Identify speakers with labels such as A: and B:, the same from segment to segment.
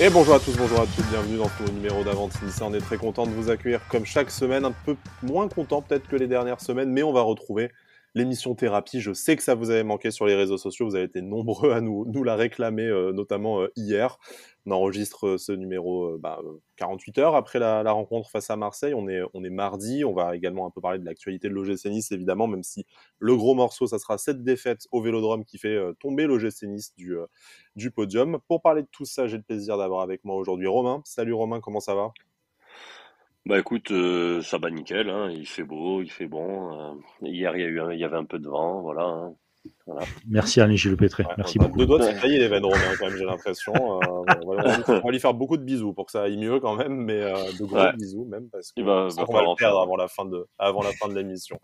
A: Et bonjour à tous, bonjour à toutes, bienvenue dans ce nouveau numéro d'Avant-Nice. On est très content de vous accueillir comme chaque semaine, un peu moins content peut-être que les dernières semaines, mais on va retrouver l'émission Thérapie. Je sais que ça vous avait manqué sur les réseaux sociaux, vous avez été nombreux à nous la réclamer, notamment hier. On enregistre ce numéro 48 heures après la rencontre face à Marseille. On est mardi, on va également un peu parler de l'actualité de l'OGC Nice, évidemment, même si le gros morceau, ça sera cette défaite au Vélodrome qui fait tomber l'OGC Nice du podium. Pour parler de tout ça, j'ai le plaisir d'avoir avec moi aujourd'hui Romain. Salut Romain, comment ça va?
B: Bah écoute, ça va nickel, hein, il fait beau, il fait bon. Hier, il y avait un peu de vent, voilà, hein, voilà.
C: Merci Alain Gilles Pétré,
A: Ouais, on
C: merci
A: a
C: beaucoup.
A: deux doigts de se tailler les veines, Romain, quand même, j'ai l'impression. On va lui faire beaucoup de bisous pour que ça aille mieux quand même, mais de gros
B: Ouais,
A: bisous même, parce que
B: il
A: je sens
B: va
A: qu'on va le
B: falloir en
A: perdre
B: faire, ouais.
A: avant la fin de l'émission.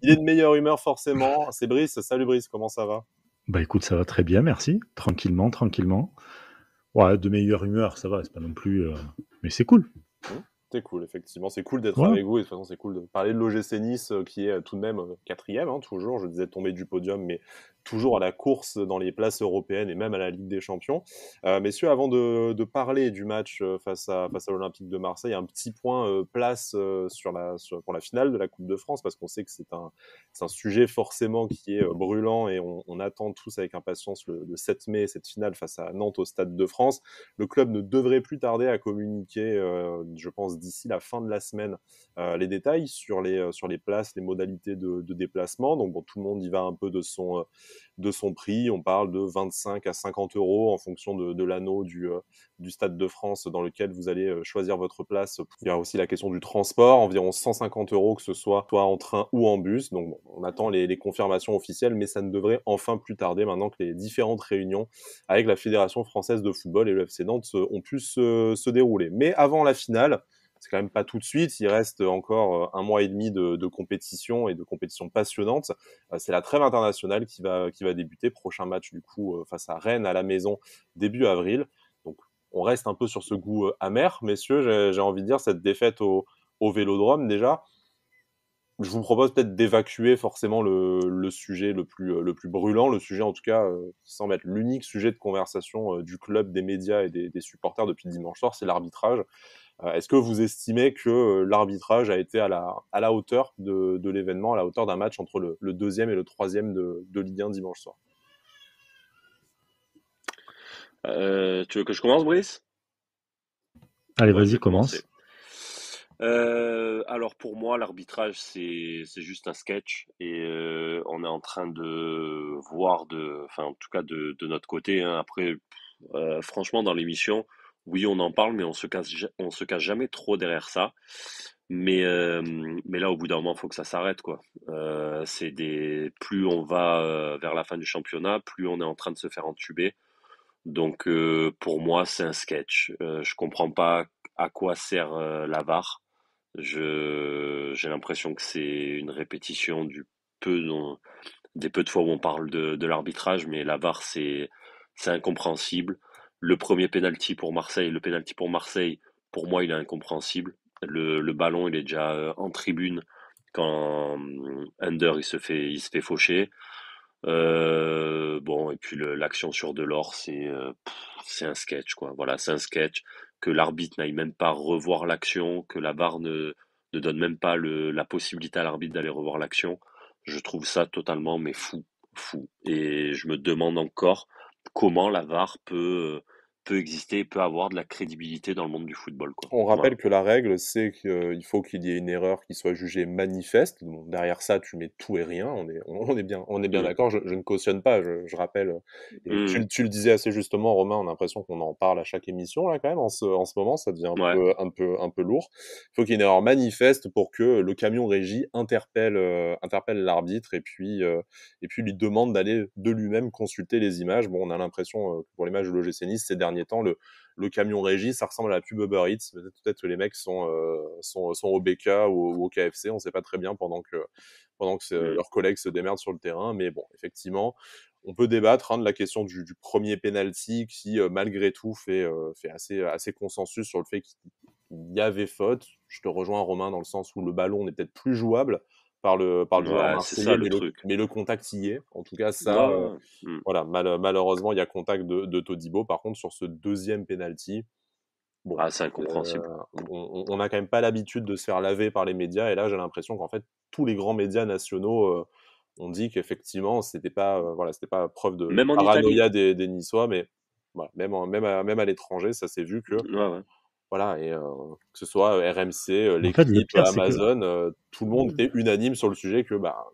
A: Il est de meilleure humeur, forcément. C'est Brice. Salut Brice, comment ça va?
C: Bah écoute, ça va très bien, merci. Tranquillement, tranquillement. Ouais, de meilleure humeur, ça va, c'est pas non plus. Mais c'est cool.
A: C'est cool, effectivement. C'est cool d'être
C: Ouais.
A: avec vous. Et de toute façon, c'est cool de parler de l'OGC Nice, qui est tout de même quatrième, hein, toujours. Je disais tomber du podium, mais toujours à la course dans les places européennes et même à la Ligue des Champions. Messieurs, avant de parler du match face à l'Olympique de Marseille, un petit point place pour la finale de la Coupe de France, parce qu'on sait que c'est un sujet forcément qui est brûlant et on attend tous avec impatience le 7 mai, cette finale face à Nantes au Stade de France. Le club ne devrait plus tarder à communiquer, je pense, d'ici la fin de la semaine, les détails sur les places, les modalités de déplacement. Donc, bon, tout le monde y va un peu de son prix. On parle de 25 à 50 euros en fonction de l'anneau du Stade de France dans lequel vous allez choisir votre place. Il y a aussi la question du transport, environ 150 euros, que ce soit en train ou en bus. Donc, bon, on attend les confirmations officielles, mais ça ne devrait enfin plus tarder maintenant que les différentes réunions avec la Fédération française de football et le FC Nantes ont pu se dérouler. Mais avant la finale, c'est quand même pas tout de suite, il reste encore un mois et demi de compétition et de compétition passionnante. C'est la trêve internationale qui va débuter, prochain match du coup face à Rennes à la maison début avril. Donc on reste un peu sur ce goût amer, messieurs, j'ai envie de dire, cette défaite au Vélodrome déjà. Je vous propose peut-être d'évacuer forcément le sujet le plus brûlant, le sujet en tout cas qui semble être l'unique sujet de conversation du club, des médias et des supporters depuis dimanche soir, c'est l'arbitrage. Est-ce que vous estimez que l'arbitrage a été à la hauteur de l'événement, à la hauteur d'un match entre le deuxième et le troisième de Ligue 1 dimanche soir?
B: Tu veux que je commence, Brice?
C: Allez,
B: Moi, je
C: vas-y,
B: vais commencer.
C: commence.
B: Alors pour moi, l'arbitrage, c'est juste un sketch et on est en train de voir enfin en tout cas de notre côté, hein. Après, franchement, dans l'émission, oui, on en parle, mais on se cache jamais trop derrière ça. Mais là, au bout d'un moment, faut que ça s'arrête, quoi. Plus on va vers la fin du championnat, plus on est en train de se faire entuber. Donc, pour moi, c'est un sketch. Je comprends pas à quoi sert la VAR. J'ai l'impression que c'est une répétition des peu de fois où on parle de l'arbitrage, mais la VAR, c'est incompréhensible. Le penalty pour Marseille, pour moi, il est incompréhensible. Le ballon, il est déjà en tribune quand Under il se fait faucher. Bon, et puis l'action sur Delors, c'est un sketch, quoi. Voilà, c'est un sketch. Que l'arbitre n'aille même pas revoir l'action, que la VAR ne donne même pas la possibilité à l'arbitre d'aller revoir l'action. Je trouve ça totalement, mais fou, fou. Et je me demande encore comment la VAR peut exister, peut avoir de la crédibilité dans le monde du football, quoi.
A: On
B: Voilà.
A: rappelle que la règle, c'est qu'il faut qu'il y ait une erreur qui soit jugée manifeste. Donc, derrière ça, tu mets tout et rien. On est bien
B: Mm.
A: d'accord. Je ne cautionne pas. Je rappelle. Et tu,
B: Mm.
A: tu le disais assez justement, Romain. On a l'impression qu'on en parle à chaque émission là, quand même. En ce moment, ça devient un
B: Ouais.
A: peu, un peu, un peu lourd. Il faut qu'il y ait une erreur manifeste pour que le camion régie interpelle l'arbitre et puis lui demande d'aller de lui-même consulter les images. Bon, on a l'impression que pour les matchs de l'OGC Nice ces derniers temps, le camion régie, ça ressemble à la pub Uber Eats. Peut-être que les mecs sont au BK ou au KFC, on ne sait pas très bien pendant que
B: Mm.
A: leurs collègues se démerdent sur le terrain. Mais bon, effectivement, on peut débattre de la question du premier penalty qui, malgré tout, fait assez consensus sur le fait qu'il y avait faute. Je te rejoins, Romain, dans le sens où le ballon n'est peut-être plus jouable. par le joueur
B: Ouais, c'est ça
A: marseillais,
B: le truc.
A: mais le contact y est. En tout cas,
B: Ouais,
A: ça,
B: ouais, ouais.
A: voilà, malheureusement, il y a contact de Todibo. Par contre, sur ce deuxième penalty, bon,
B: Ah, c'est incompréhensible.
A: on n'a quand même pas l'habitude de se faire laver par les médias. Et là, j'ai l'impression qu'en fait, tous les grands médias nationaux ont dit qu'effectivement, voilà, c'était pas preuve de
B: Même en Italie.
A: paranoïa des Niçois, mais voilà, même à l'étranger, ça s'est vu que
B: Ouais, ouais.
A: voilà, et que ce soit RMC,
C: En fait, le
A: l'équipe,
C: pire, c'est que
A: Amazon, tout le monde était unanime sur le sujet que bah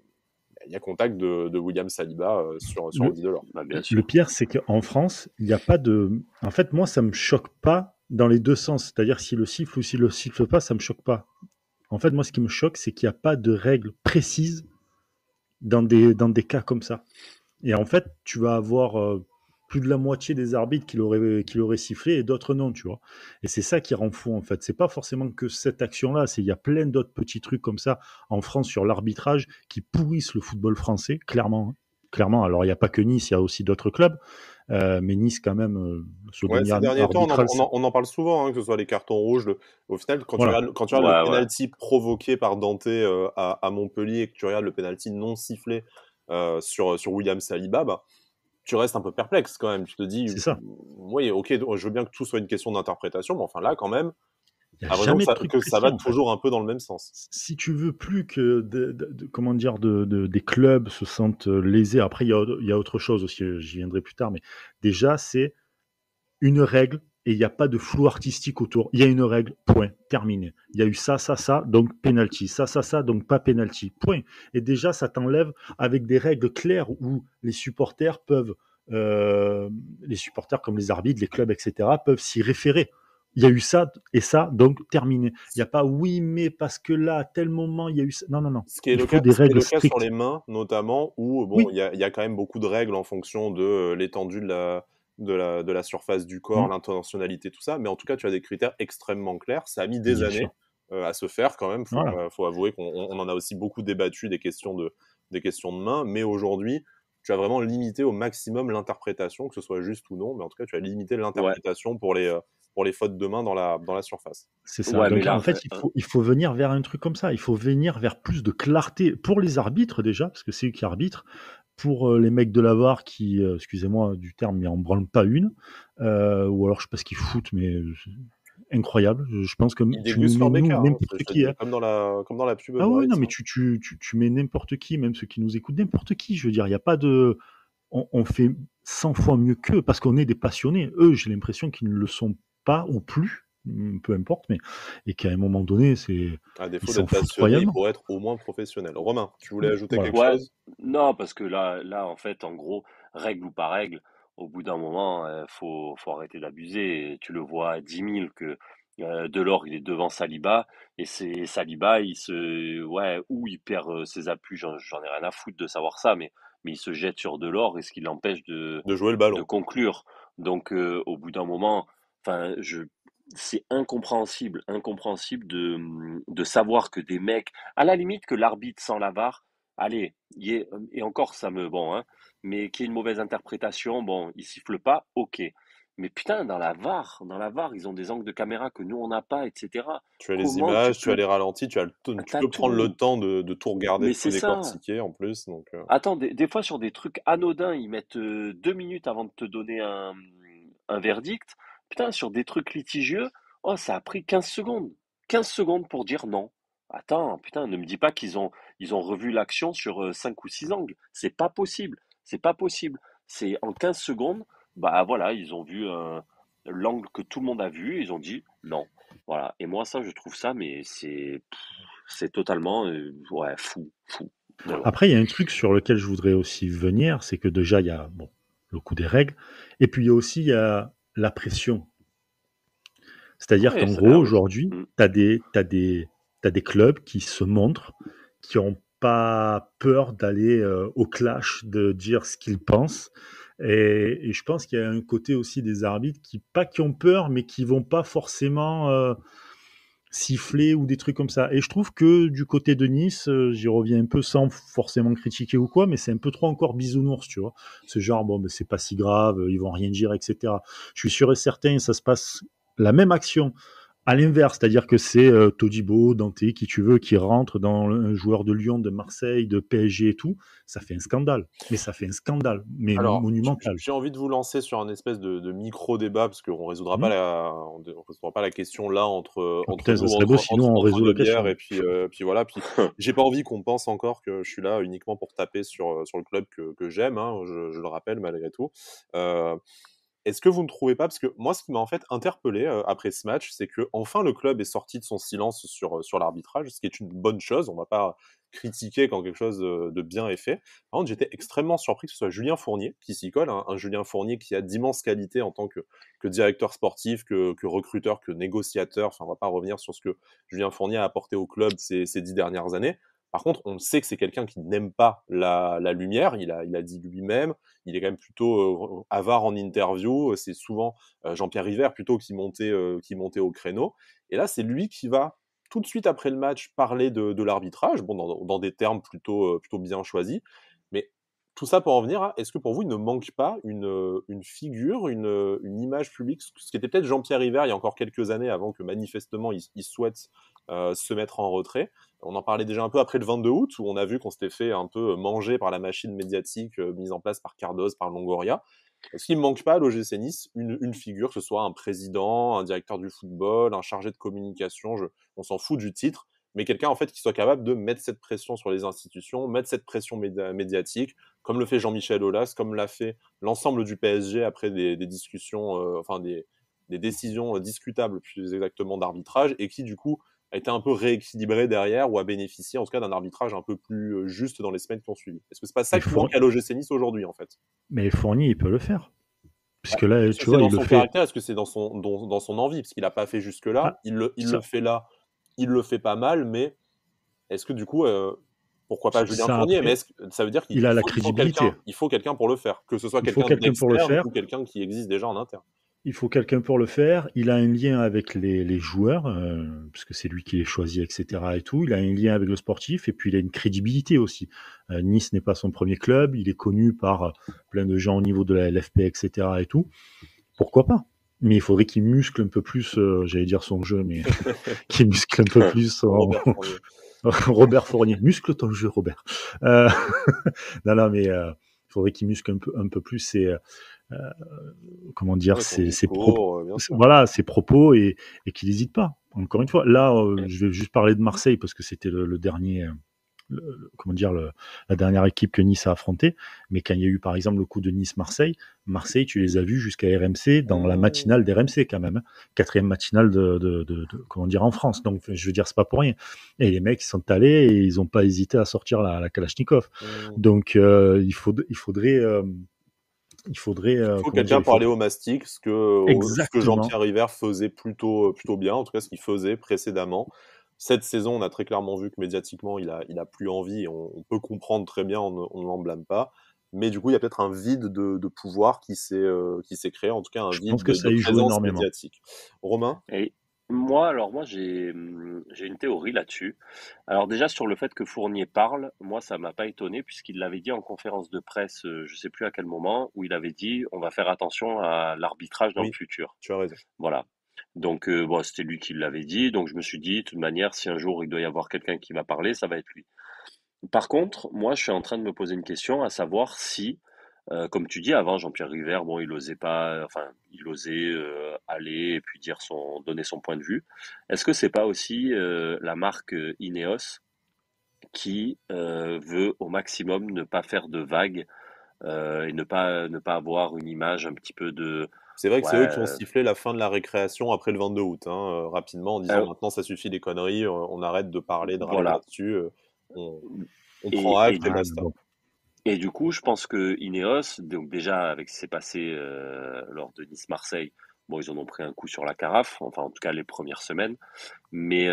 A: il y a contact de William Saliba sur
C: le,
A: Andy Delors.
B: Bah, bien
C: le
B: sûr.
C: pire, c'est qu'en France, il n'y a pas de. En fait, moi, ça me choque pas dans les deux sens. C'est-à-dire, s'il le siffle ou s'il le siffle pas, ça me choque pas. En fait, moi, ce qui me choque, c'est qu'il n'y a pas de règles précises dans des cas comme ça. Et en fait, tu vas avoir plus de la moitié des arbitres qui l'auraient sifflé et d'autres non, tu vois. Et c'est ça qui rend fou, en fait. C'est pas forcément que cette action-là, il y a plein d'autres petits trucs comme ça en France sur l'arbitrage qui pourrissent le football français, clairement. Hein. Clairement, alors il n'y a pas que Nice, il y a aussi d'autres clubs, mais Nice quand même, ce
A: Ouais, ces
C: domaine
A: derniers temps,
C: arbitral,
A: on en parle souvent, hein, que ce soit les cartons rouges. Au final,
C: voilà.
A: quand tu regardes le
B: Ouais, ouais.
A: penalty provoqué par Dante à Montpellier et que tu regardes le penalty non sifflé sur William Saliba, bah, tu restes un peu perplexe quand même. Tu te dis,
C: C'est ça.
A: oui, ok, je veux bien que tout soit une question d'interprétation, mais enfin là, quand même,
C: Il n'y a
A: t'as l'impression
C: jamais de truc
A: que ça
C: précis,
A: va
C: en fait.
A: toujours un peu dans le même sens.
C: Si tu veux plus que comment dire des clubs se sentent lésés, après il y a autre chose aussi, j'y viendrai plus tard, mais déjà c'est une règle et il n'y a pas de flou artistique autour. Il y a une règle, point, terminé. Il y a eu ça, ça, ça, donc penalty, ça, donc pas penalty, point. Et déjà ça t'enlève avec des règles claires où les supporters comme les arbitres, les clubs, etc., peuvent s'y référer. Il y a eu ça et ça, donc terminé. Il n'y a pas oui, mais parce que là, à tel moment, il y a eu ça. Non, non, non.
A: Ce qui est
C: Il
A: le
C: faut
A: cas,
C: des
A: ce qui est
C: règles
A: le cas sur
C: strictes.
A: les mains, notamment, où bon,
C: Oui.
A: il y a quand même beaucoup de règles en fonction de l'étendue de la surface du corps,
C: Mm.
A: l'intentionnalité, tout ça. Mais en tout cas, tu as des critères extrêmement clairs. Ça a mis des
C: Bien
A: années
C: sûr.
A: à se faire quand même.
C: Voilà.
A: Faut avouer qu'on en a aussi beaucoup débattu des questions de main. Mais aujourd'hui, tu as vraiment limité au maximum l'interprétation, que ce soit juste ou non. Mais en tout cas, tu as limité
B: Ouais,
A: l'interprétation pour les fautes de main dans la surface.
C: C'est ça.
B: ouais, mais
C: Donc
B: là,
C: en fait, il faut venir vers un truc comme ça. Il faut venir vers plus de clarté pour les arbitres déjà, parce que c'est eux qui arbitrent. Pour les mecs de la VAR qui, excusez-moi du terme, mais en branlent pas une. Ou alors je sais pas ce qu'ils foutent, mais incroyable. Je pense que
A: Ils
C: tu nous
A: dégustent
C: mets
A: leur
C: nous,
A: bécard, hein, je
C: n'importe
A: te
C: qui.
A: dis,
C: Hein.
A: comme dans la pub
C: Ah oui, non,
A: Uber
C: mais
A: Eats, hein.
C: tu mets n'importe qui, même ceux qui nous écoutent, n'importe qui. Je veux dire, il n'y a pas de. On fait 100 fois mieux qu'eux parce qu'on est des passionnés. Eux, j'ai l'impression qu'ils ne le sont pas ou plus, peu importe, mais et qu'à un moment donné,
A: À
C: ils
A: défaut
C: s'en
A: d'être
C: foutent
A: passionné, il
C: royalement.
A: pourrait être au moins professionnel. Romain, tu voulais ajouter quelque
C: Voilà.
B: ouais,
A: chose?
B: non, parce que là, en fait, en gros, règle ou pas règle, au bout d'un moment, faut arrêter d'abuser. Et tu le vois à 10 000 que Delors, il est devant Saliba, et c'est Saliba, ouais, ou il perd ses appuis, j'en ai rien à foutre de savoir ça, mais il se jette sur Delors, et ce qui l'empêche
A: De jouer le
B: de
A: ballon.
B: conclure. Donc, au bout d'un moment, enfin, c'est incompréhensible de savoir que des mecs, à la limite que l'arbitre sans la VAR, allez, et encore ça me, bon, hein, mais qu'il y ait une mauvaise interprétation, bon, il siffle pas, ok. Mais putain, dans la VAR, ils ont des angles de caméra que nous on n'a pas, etc.
A: Tu as les
B: Comment tu
A: images, tu as
B: peux,
A: les ralentis, tu
B: t'as
A: peux prendre le
B: tout,
A: temps de tout regarder,
B: mais
A: de tout
B: c'est ça.
A: décortiquer en plus. Donc,
B: Attends, des fois sur des trucs anodins, ils mettent 2 minutes avant de te donner un verdict. Putain, sur des trucs litigieux, oh, ça a pris 15 secondes. 15 secondes pour dire non. Attends, putain, ne me dis pas ils ont revu l'action sur 5 ou 6 angles. C'est pas possible. C'est pas possible. C'est en 15 secondes, bah voilà, ils ont vu l'angle que tout le monde a vu, ils ont dit non. Voilà. Et moi, ça, je trouve ça, mais c'est totalement ouais, fou, fou. Voilà.
C: Après, il y a un truc sur lequel je voudrais aussi venir, c'est que déjà, il y a bon, le coup des règles, et puis il y a la pression. C'est-à-dire
B: Ouais,
C: qu'en
B: ça,
C: gros,
B: ah oui.
C: aujourd'hui,
B: Mm.
C: t'as des clubs qui se montrent, qui n'ont pas peur d'aller au clash, de dire ce qu'ils pensent. Et je pense qu'il y a un côté aussi des arbitres pas qui ont peur, mais qui vont pas forcément siffler ou des trucs comme ça. Et je trouve que du côté de Nice, j'y reviens un peu sans forcément critiquer ou quoi, mais c'est un peu trop encore bisounours, tu vois. Ce genre, bon, mais c'est pas si grave, ils vont rien dire, etc. Je suis sûr et certain, ça se passe la même action À l'inverse, c'est-à-dire que c'est Todibo, Dante, qui tu veux, qui rentre dans un joueur de Lyon, de Marseille, de PSG et tout, ça fait un scandale. Mais ça fait un scandale, mais
A: Alors,
C: monumental.
A: j'ai envie de vous lancer sur un espèce de micro-débat, parce qu'on résoudra pas
C: Hmm.
A: on résoudra pas la question là
C: Oh,
A: entre
C: putain,
A: nous,
C: ça serait beau, sinon on
A: entre
C: résout la
A: deux bières,
C: question.
A: et puis voilà. Puis j'ai pas envie qu'on pense encore que je suis là uniquement pour taper sur le club que j'aime, hein, je le rappelle malgré tout. Euh, Est-ce que vous ne trouvez pas, parce que moi, ce qui m'a en fait interpellé après ce match, c'est que enfin le club est sorti de son silence sur l'arbitrage, ce qui est une bonne chose. On va pas critiquer quand quelque chose de bien est fait. Par contre, j'étais extrêmement surpris que ce soit Julien Fournier qui s'y colle, hein, un Julien Fournier qui a d'immenses qualités en tant que directeur sportif, que recruteur, que négociateur. Enfin, on va pas revenir sur ce que Julien Fournier a apporté au club ces 10 dernières années. Par contre, on sait que c'est quelqu'un qui n'aime pas la lumière. Il a dit lui-même. Il est quand même plutôt avare en interview. C'est souvent Jean-Pierre River plutôt qui montait au créneau. Et là, c'est lui qui va tout de suite après le match parler de l'arbitrage, bon, dans des termes plutôt bien choisis. Mais tout ça pour en venir à, est-ce que pour vous, il ne manque pas une figure, une image publique, ce qui était peut-être Jean-Pierre River il y a encore quelques années, avant que manifestement il souhaite se mettre en retrait. On en parlait déjà un peu après le 22 août, où on a vu qu'on s'était fait un peu manger par la machine médiatique mise en place par Cardoz, par Longoria. Est-ce qu'il ne manque pas à l'OGC Nice une figure, que ce soit un président, un directeur du football, un chargé de communication, on s'en fout du titre, mais quelqu'un en fait qui soit capable de mettre cette pression sur les institutions, mettre cette pression médiatique, comme le fait Jean-Michel Aulas, comme l'a fait l'ensemble du PSG après des discussions, enfin des décisions discutables plus exactement d'arbitrage, et qui du coup a été un peu rééquilibré derrière, ou a bénéficié en tout cas d'un arbitrage un peu plus juste dans les semaines qui ont suivi. Est-ce que c'est pas ça
C: Mais,
A: qui manque à l'OGC Nice aujourd'hui en fait?
C: mais Fournier, il peut le faire.
A: Ouais.
C: Puisque là,
A: Est-ce que
C: tu
A: c'est
C: vois,
A: dans
C: il le
A: son
C: fait.
A: caractère? Est-ce que c'est dans son envie? Parce qu'il n'a pas fait jusque-là.
C: Ah,
A: Il le
C: ça,
A: fait là. Il le fait pas mal, mais est-ce que du coup, pourquoi pas Julien
C: ça
A: Fournier? Mais
C: après,
A: ça veut dire qu'il
C: il a la
A: faut quelqu'un,
C: crédibilité.
A: il faut quelqu'un pour le faire, que ce soit
C: Il faut
A: quelqu'un
C: quelqu'un pour le
A: d'externe
C: faire.
A: ou quelqu'un qui existe déjà en interne.
C: Il faut quelqu'un pour le faire. Il a un lien avec les joueurs, puisque c'est lui qui les choisit, etc. Et tout. Il a un lien avec le sportif, et puis il a une crédibilité aussi. Nice n'est pas son premier club. Il est connu par plein de gens au niveau de la LFP, etc. Et tout. Pourquoi pas? Mais il faudrait qu'il muscle un peu plus, j'allais dire son jeu, mais qu'il muscle un peu plus
A: Robert Fournier.
C: Robert Fournier. Muscle ton jeu, Robert. Euh, non, mais il faudrait qu'il muscle un peu plus euh, comment dire,
A: Ouais, son discours, bien sûr.
C: voilà, ses propos, et qu'il n'hésite pas. Encore une fois, là, je vais juste parler de Marseille parce que c'était le dernier, comment dire, la dernière équipe que Nice a affrontée. Mais quand il y a eu, par exemple, le coup de Nice-Marseille, Marseille, tu les as vus jusqu'à RMC, dans la matinale d'RMC quand même, hein. Quatrième matinale comment dire, en France. Donc, je veux dire, c'est pas pour rien. Et les mecs, ils sont allés et ils n'ont pas hésité à sortir la Kalachnikov. Donc,
A: Il faut
C: comment dire,
A: quelqu'un pour aller au mastic, ce que
C: exactement.
A: Jean-Pierre River faisait plutôt bien, en tout cas ce qu'il faisait précédemment. Cette saison, on a très clairement vu que médiatiquement, il a plus envie, et on peut comprendre très bien, on ne l'en blâme pas. Mais du coup, il y a peut-être un vide de pouvoir qui s'est créé, en tout cas un
C: Je
A: vide
C: pense que
A: de
C: ça y joue
A: présence
C: énormément.
A: médiatique. Romain?
B: Et moi, j'ai une théorie là-dessus. Alors déjà sur le fait que Fournier parle, moi ça m'a pas étonné puisqu'il l'avait dit en conférence de presse, je sais plus à quel moment, où il avait dit on va faire attention à l'arbitrage dans le
A: Oui,
B: futur.
A: tu as raison.
B: Voilà. Donc bon, c'était lui qui l'avait dit, donc je me suis dit de toute manière si un jour il doit y avoir quelqu'un qui va parler, ça va être lui. Par contre, moi, je suis en train de me poser une question, à savoir si, comme tu dis, avant Jean-Pierre River, bon, il osait pas, enfin, il osait aller et puis donner son point de vue. Est-ce que c'est pas aussi la marque Ineos qui veut au maximum ne pas faire de vagues et ne pas avoir une image un petit peu de,
A: C'est vrai que
B: ouais,
A: c'est eux qui ont sifflé la fin de la récréation après le 22 août, hein, rapidement, en disant maintenant ça suffit les conneries, on arrête de parler, de râler
B: voilà.
A: là-dessus, on, on prend
B: Et, et
A: acte et
B: du
C: Ah, mais
A: basta.
C: bon.
B: Et du coup, je pense que Ineos, donc déjà avec ce qui s'est passé lors de Nice-Marseille, bon, ils en ont pris un coup sur la carafe, enfin en tout cas les premières semaines, mais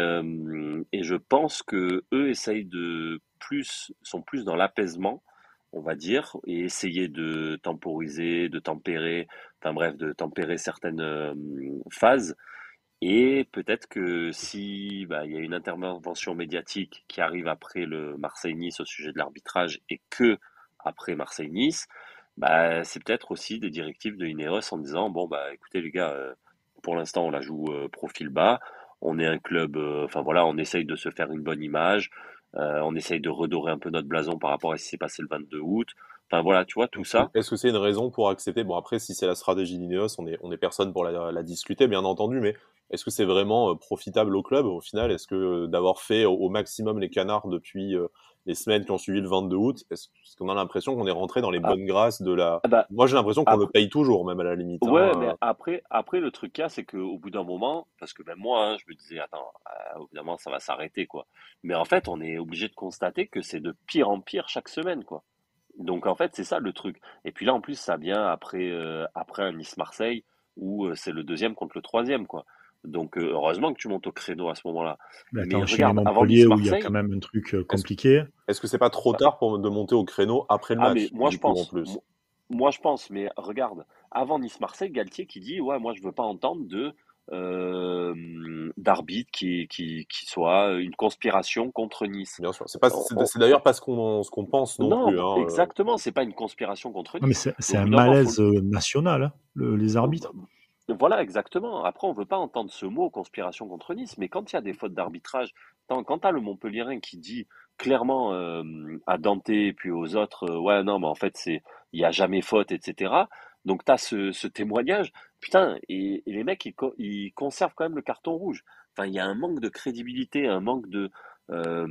B: et je pense que eux sont plus dans l'apaisement, on va dire, et essayer de temporiser, de tempérer, enfin bref, de tempérer certaines phases. Et peut-être que si bah, il y a une intervention médiatique qui arrive après le Marseille-Nice au sujet de l'arbitrage et que après Marseille-Nice, bah, c'est peut-être aussi des directives de Ineos en disant bon bah écoutez les gars, pour l'instant on la joue profil bas, on est un club, enfin voilà, on essaye de se faire une bonne image, on essaye de redorer un peu notre blason par rapport à ce qui s'est passé le 22 août. Enfin voilà, tu vois, tout ça.
A: Est-ce que c'est une raison pour accepter, bon après si c'est la stratégie d'Ineos, on est personne pour la discuter bien entendu, mais est-ce que c'est vraiment profitable au club au final? Est-ce que d'avoir fait au maximum les canards depuis les semaines qui ont suivi le 22 août, est-ce qu'on a l'impression qu'on est rentré dans les
B: Ah,
A: bonnes grâces de la...
B: ah bah,
A: Moi j'ai l'impression qu'on le
B: après,
A: paye toujours, même à la limite.
B: ouais, mais
A: Hein.
B: après le truc qu'il y a, c'est qu'au bout d'un moment, parce que même moi, hein, je me disais, attends, au bout d'un moment, ça va s'arrêter, quoi. Mais en fait, on est obligé de constater que c'est de pire en pire chaque semaine, quoi. Donc en fait, c'est ça le truc. Et puis là, en plus, ça vient après un Nice-Marseille où c'est le deuxième contre le troisième, quoi. Donc heureusement que tu montes au créneau à ce moment-là.
C: Bah, t'as
B: Mais
C: enchaîné
B: regarde, avant
C: Montpellier où il y a quand
B: Nice-Marseille,
C: même un truc
A: Est-ce
C: compliqué.
A: est-ce que c'est pas trop
B: bah,
A: tard de monter au créneau après le
B: ah mais
A: match, du coup en plus?
B: moi je pense, mais regarde, avant Nice-Marseille, Galtier qui dit, ouais, moi je veux pas entendre d'arbitre qui soit une conspiration contre Nice.
A: Bien sûr. C'est pas,
B: On-
A: c'est
B: on-
A: c'est d'ailleurs pas ce qu'on pense non
B: non,
A: plus. Hein.
B: exactement, c'est pas une conspiration contre
C: Non, mais
B: Nice. Mais
C: c'est
B: au
C: un
B: bout d'un moment, faut,
C: malaise national, hein, les arbitres.
B: voilà, exactement. Après, on veut pas entendre ce mot conspiration contre Nice, mais quand il y a des fautes d'arbitrage, quand tu as le Montpellierin qui dit clairement à Dante et puis aux autres, ouais, non, mais en fait, il y a jamais faute, etc. Donc, tu as ce témoignage, putain, et les mecs, ils conservent quand même le carton rouge. Enfin, il y a un manque de crédibilité, un manque euh,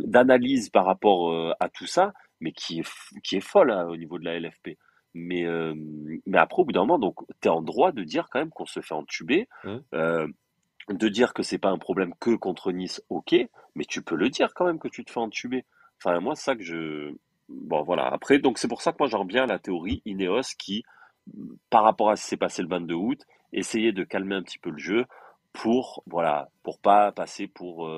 B: d'analyse par rapport à tout ça, mais qui est folle hein, au niveau de la LFP. Mais, euh, mais après, au bout d'un moment, donc, tu es en droit de dire quand même qu'on se fait entuber,
A: Hmm.
B: euh, de dire que c'est pas un problème que contre Nice, ok, mais tu peux le dire quand même que tu te fais entuber. Enfin, moi, c'est ça que je. Bon, voilà. Après, donc, c'est pour ça que moi, j'en reviens à la théorie Ineos qui, par rapport à ce qui s'est passé le 22 août, essayait de calmer un petit peu le jeu pour, voilà, pour pas passer pour.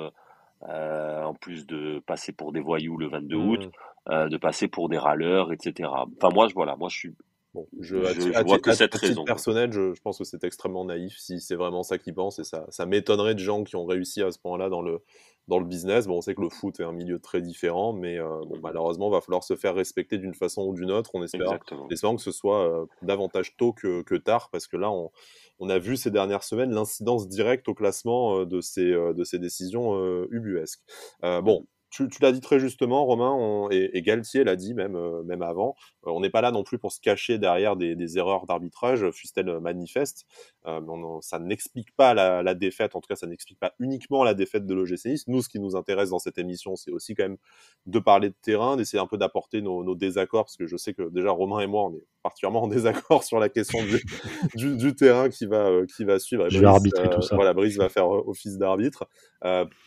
B: En plus de passer pour des voyous le 22 août,
A: Hmm.
B: de passer pour des râleurs, etc. Enfin, moi, voilà, moi,
A: Bon,
B: je vois que cette
A: à titre
B: raison, quoi.
A: personnel, je pense que c'est extrêmement naïf si c'est vraiment ça qu'ils pensent et ça m'étonnerait de gens qui ont réussi à ce point-là dans le business. Bon, on sait que le foot est un milieu très différent, mais bon,
B: Mhm.
A: malheureusement, va falloir se faire respecter d'une façon ou d'une autre.
B: Exactement.
A: Espérant que ce soit davantage tôt que tard, parce que là, on a vu ces dernières semaines l'incidence directe au classement de ces décisions ubuesques. Bon.
B: Mhm.
A: Tu l'as dit très justement, Romain, et Galtier l'a dit même, même avant. On n'est pas là non plus pour se cacher derrière des erreurs d'arbitrage, fussent-elles manifestes. Ça n'explique pas la défaite, en tout cas, ça n'explique pas uniquement la défaite de l'OGC Nice. Nous, ce qui nous intéresse dans cette émission, c'est aussi quand même de parler de terrain, d'essayer un peu d'apporter nos désaccords, parce que je sais que déjà Romain et moi, on est particulièrement en désaccord sur la question du terrain qui va suivre. Et
C: Je vais
A: Brice,
C: arbitrer tout ça.
A: voilà, Brice va faire office d'arbitre.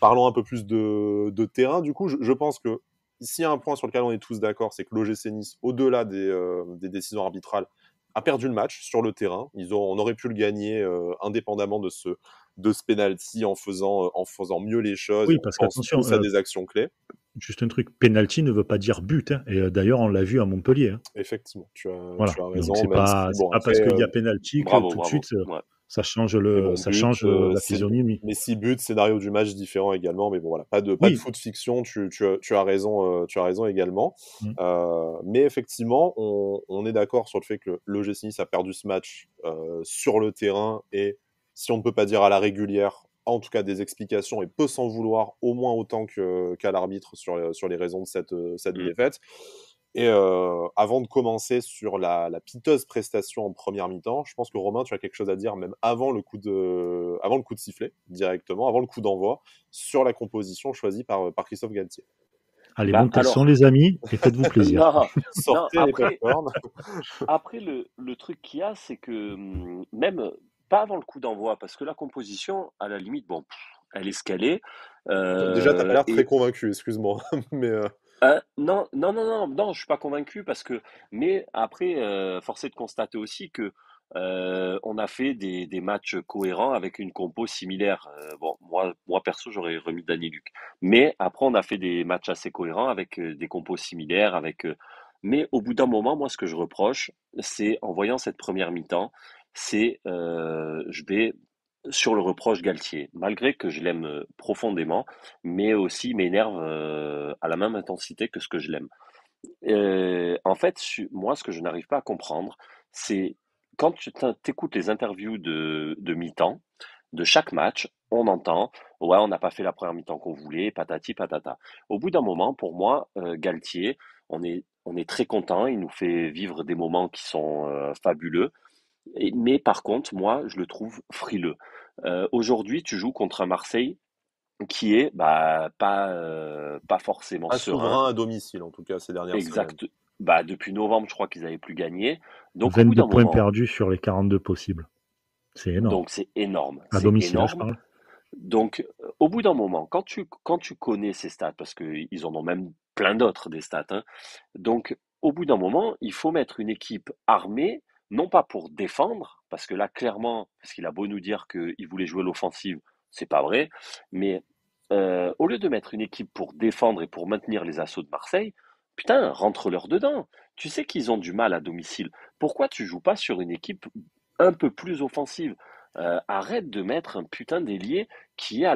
A: Parlons un peu plus de terrain. Du coup, je pense que s'il y a un point sur lequel on est tous d'accord, c'est que l'OGC Nice, au-delà des décisions arbitrales, a perdu le match sur le terrain. On aurait pu le gagner indépendamment de ce penalty en faisant mieux les choses. Et
C: Oui,
A: on
C: parce
A: pense
C: qu'attention,
A: tous à des actions clés.
C: juste un truc, penalty ne veut pas dire but, hein. Et d'ailleurs, on l'a vu à Montpellier, hein.
A: Effectivement, tu
C: Voilà.
A: as
C: Donc
A: raison, même si,
C: c'est
A: bon,
C: pas parce
A: après,
C: qu'il y a penalty que
B: Bravo,
C: tout de
B: bravo.
C: suite
B: Ouais.
A: mais bon,
C: ça
A: but,
C: change la physionomie.
A: mais si but, scénario du match différent également, mais bon, voilà, pas de
C: Oui.
A: foot fiction, tu as raison également.
C: Mm.
A: Mais effectivement, on est d'accord sur le fait que l'OGC Nice a perdu ce match sur le terrain et si on ne peut pas dire à la régulière, en tout cas des explications et peut s'en vouloir au moins autant qu'à l'arbitre sur les raisons de cette
B: Mm.
A: défaite. Et avant de commencer sur la piteuse prestation en première mi-temps, je pense que Romain, tu as quelque chose à dire même avant le coup de sifflet, directement, avant le coup d'envoi, sur la composition choisie par Christophe Galtier.
C: Allez,
B: Bah,
C: montez le son,
B: alors,
C: les amis, et faites-vous plaisir.
B: non, non,
A: Sortez les popcorns.
B: après le truc qu'il y a, c'est que même pas avant le coup d'envoi, parce que la composition, à la limite, bon, elle est scalée.
A: Déjà, t'as pas l'air très
B: Et
A: convaincu, excuse-moi, mais
B: non, non, non, non, non, je suis pas convaincu parce que, mais après, force est de constater aussi que on a fait des matchs cohérents avec une compo similaire. Bon, moi perso, j'aurais remis Danny Luc, mais après, on a fait des matchs assez cohérents avec des compos similaires, mais au bout d'un moment, moi, ce que je reproche, c'est en voyant cette première mi-temps, c'est je vais sur le reproche Galtier, malgré que je l'aime profondément mais aussi m'énerve à la même intensité que ce que je l'aime. En fait, moi, ce que je n'arrive pas à comprendre, c'est quand tu écoutes les interviews de mi-temps de chaque match, on entend, ouais, on n'a pas fait la première mi-temps qu'on voulait, patati patata. Au bout d'un moment, pour moi, Galtier, on est très content, il nous fait vivre des moments qui sont fabuleux. Mais par contre, moi, je le trouve frileux. Aujourd'hui, tu joues contre un Marseille qui est pas forcément
A: Pas
B: serein.
A: souverain à domicile, en tout cas, ces dernières semaines.
B: Exact. Depuis novembre, je crois qu'ils n'avaient plus gagné. Donc au bout
C: 22
B: d'un
C: points
B: moment,
C: perdus sur les 42 possibles. C'est énorme.
B: donc c'est énorme,
C: À
B: c'est
C: domicile, hein, je
B: énorme.
C: parle.
B: Donc au bout d'un moment, quand tu connais ces stats, parce qu'ils en ont même plein d'autres des stats, hein, donc au bout d'un moment, il faut mettre une équipe armée, non pas pour défendre, parce que là clairement, parce qu'il a beau nous dire qu'il voulait jouer l'offensive, c'est pas vrai, mais au lieu de mettre une équipe pour défendre et pour maintenir les assauts de Marseille, putain, rentre-leur dedans. Tu sais qu'ils ont du mal à domicile. Pourquoi tu joues pas sur une équipe un peu plus offensive? Arrête de mettre un putain d'ailier qui est à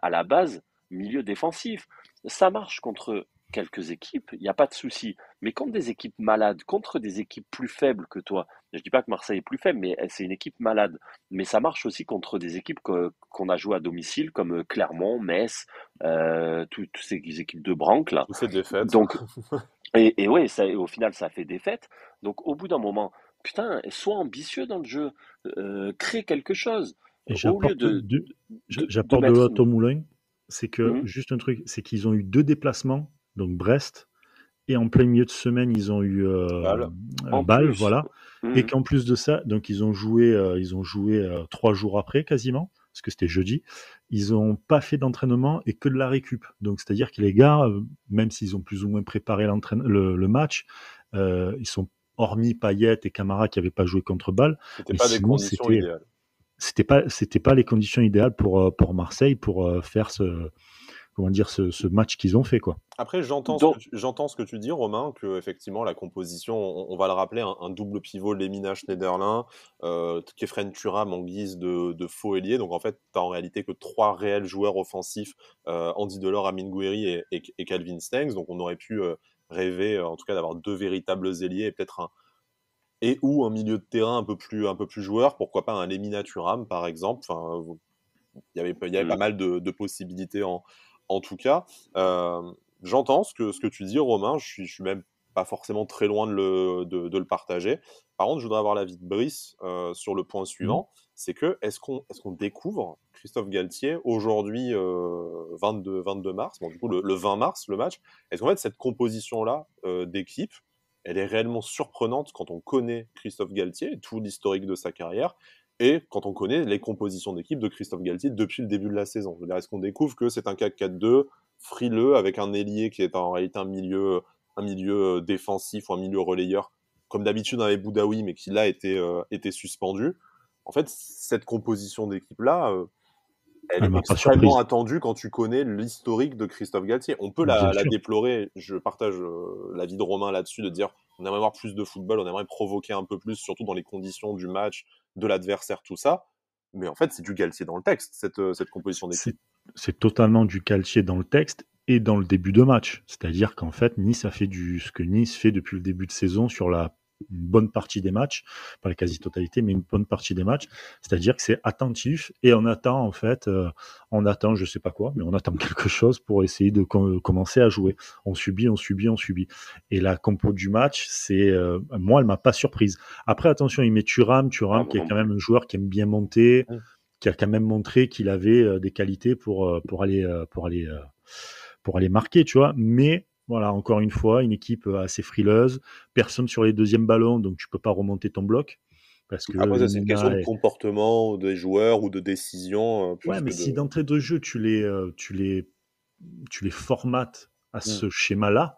B: la base milieu défensif. Ça marche contre quelques équipes, il n'y a pas de souci. Mais contre des équipes malades, contre des équipes plus faibles que toi, je dis pas que Marseille est plus faible, mais c'est une équipe malade. Mais ça marche aussi contre des équipes qu'on a joué à domicile, comme Clermont, Metz, toutes ces équipes de branque là.
A: Tous ces défaites.
B: Donc, et ouais, au final, ça fait défaite. Donc, au bout d'un moment, putain, sois ambitieux dans le jeu, crée quelque chose.
C: Et
B: Au lieu de
C: j'apporte de
B: mettre.
C: l'eau au moulin. C'est que,
B: Mhm.
C: juste un truc, c'est qu'ils ont eu 2 déplacements, donc Brest, et en plein milieu de semaine, ils ont eu
A: Bâle.
B: En
C: Bâle,
B: plus,
C: voilà. Et
B: mhm.
C: qu'en plus de ça, donc ils ont joué 3 jours après quasiment, parce que c'était jeudi. Ils n'ont pas fait d'entraînement et que de la récup. Donc c'est-à-dire que les gars, même s'ils ont plus ou moins préparé le match, ils sont hormis Payet et Camara qui n'avaient pas joué contre Bâle,
A: C'était
C: mais
A: pas des
C: sinon
A: conditions idéales.
C: c'était pas les conditions idéales pour Marseille pour faire ce match qu'ils ont fait, quoi.
A: Après,
B: Donc,
A: j'entends ce que tu dis, Romain, que effectivement la composition, on va le rappeler, un double pivot Lemina Schneiderlin, Kefren Thuram en guise de faux ailier. Donc en fait, tu as en réalité que trois réels joueurs offensifs, Andy Delors, Amine Gouiri et Calvin Stengs. Donc on aurait pu rêver, en tout cas, d'avoir deux véritables ailiers et peut-être ou un milieu de terrain un peu plus joueur. Pourquoi pas un Lemina Thuram, par exemple. Enfin, il y avait pas
B: mm,
A: mal de possibilités en tout cas. J'entends ce que tu dis, Romain. Je suis même pas forcément très loin de le partager. Par contre, je voudrais avoir l'avis de Brice sur le point
C: Mhm.
A: suivant. C'est que est-ce qu'on découvre Christophe Galtier aujourd'hui, 22 mars, bon, du coup le 20 mars, le match, est-ce qu'en fait cette composition-là d'équipe, elle est réellement surprenante quand on connaît Christophe Galtier et tout l'historique de sa carrière, et quand on connaît les compositions d'équipe de Christophe Galtier depuis le début de la saison? Je veux dire, est-ce qu'on découvre que c'est un 4-4-2 frileux avec un ailier qui est en réalité un milieu défensif ou un milieu relayeur, comme d'habitude avec Boudaoui, mais qui là était suspendu? En fait, cette composition d'équipe-là, elle
C: Elle
A: est
C: m'a pas
A: extrêmement
C: surprise,
A: attendue quand tu connais l'historique de Christophe Galtier. On peut
C: bien
A: la
C: sûr.
A: déplorer, je partage l'avis de Romain là-dessus, de dire on aimerait voir plus de football, on aimerait provoquer un peu plus, surtout dans les conditions du match, de l'adversaire, tout ça. Mais en fait, c'est du Galtier dans le texte, cette composition d'équipe.
C: C'est c'est totalement du Galtier dans le texte et dans le début de match. C'est-à-dire qu'en fait, Nice a fait ce que Nice fait depuis le début de saison sur une bonne partie des matchs, pas la quasi-totalité, mais une bonne partie des matchs. C'est-à-dire que c'est attentif et on attend, en fait, on attend, je sais pas quoi, mais on attend quelque chose pour essayer de commencer à jouer. On subit, on subit, on subit. Et la compo du match, moi, elle m'a pas surprise. Après, attention, il met Thuram
B: ah,
C: qui
B: moi
C: est
B: non
C: quand même
B: plus.
C: un joueur qui aime bien monter,
A: Mm.
C: qui a quand même montré qu'il avait des qualités pour aller marquer, tu vois. Mais voilà, encore une fois, une équipe assez frileuse, personne sur les deuxièmes ballons, donc tu peux pas remonter ton bloc parce que
A: Après, ça, c'est une question
C: Lemina
A: de
C: est...
A: comportement des joueurs ou de décision,
C: Ouais,
A: plus
C: mais
A: que
C: si
A: de.
C: d'entrée de jeu tu les formates à
A: Mm.
C: ce schéma-là,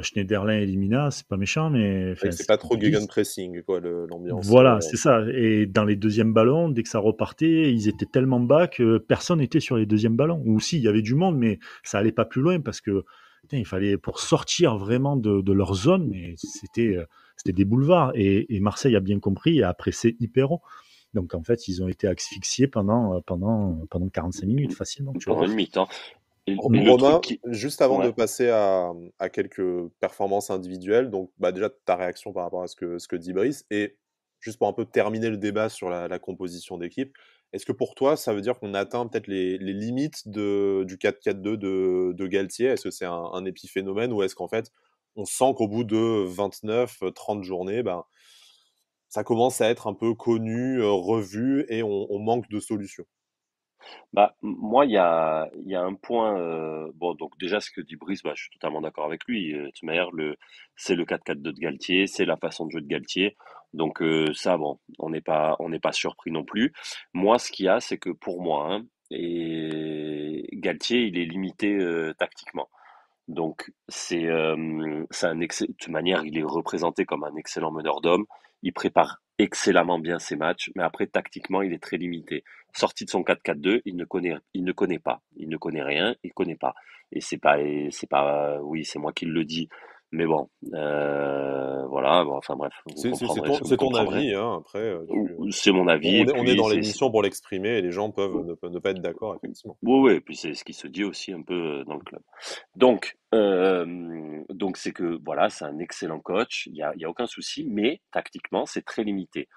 C: Schneiderlin et Lemina, c'est pas méchant, mais
A: C'est vrai
C: enfin,
A: que c'est pas
C: comme
A: trop
C: tu dis,
A: gegenpressing, quoi, l'ambiance.
C: voilà, c'est ça. Et dans les deuxièmes ballons, dès que ça repartait, ils étaient tellement bas que personne n'était sur les deuxièmes ballons. Ou si, il y avait du monde, mais ça allait pas plus loin parce que putain, il fallait pour sortir vraiment de leur zone, mais c'était des boulevards. Et Marseille a bien compris et a pressé hyper haut. Donc en fait, ils ont été asphyxiés pendant 45 minutes facilement, tu vois.
B: Pendant une mi-temps. Et le truc
A: Romain,
B: qui.
A: juste avant de
B: Ouais.
A: passer à quelques performances individuelles, donc bah, déjà ta réaction par rapport à ce que dit Brice, et juste pour un peu terminer le débat sur la composition d'équipe, est-ce que pour toi, ça veut dire qu'on atteint peut-être les limites du 4-4-2 de Galtier? Est-ce que c'est un épiphénomène ou est-ce qu'en fait, on sent qu'au bout de 29, 30 journées, ben, ça commence à être un peu connu, revu et on manque de solutions?
B: Bah, moi, il y a un point. Bon, donc déjà, ce que dit Brice, bah, je suis totalement d'accord avec lui. De toute manière, c'est le 4-4-2 de Galtier, c'est la façon de jouer de Galtier. Donc ça, bon, on n'est pas surpris non plus. Moi, ce qu'il y a, c'est que pour moi, hein, et Galtier, il est limité tactiquement. Donc de toute manière, il est représenté comme un excellent meneur d'hommes. Il prépare excellemment bien ses matchs, mais après tactiquement, il est très limité. Sorti de son 4-4-2, il ne connaît pas, il ne connaît rien, il connaît pas. C'est pas, oui, c'est moi qui le dis, mais bon, voilà. Bon, enfin bref, vous
A: C'est ton
B: comprendrez.
A: avis, hein, après,
B: C'est mon avis, et
A: on est
B: puis
A: dans l'émission pour l'exprimer et les gens peuvent ne pas être d'accord, effectivement.
B: oui, oui, et puis c'est ce qui se dit aussi un peu dans le club. Donc c'est que voilà, c'est un excellent coach, il y a aucun souci, mais tactiquement, c'est très limité.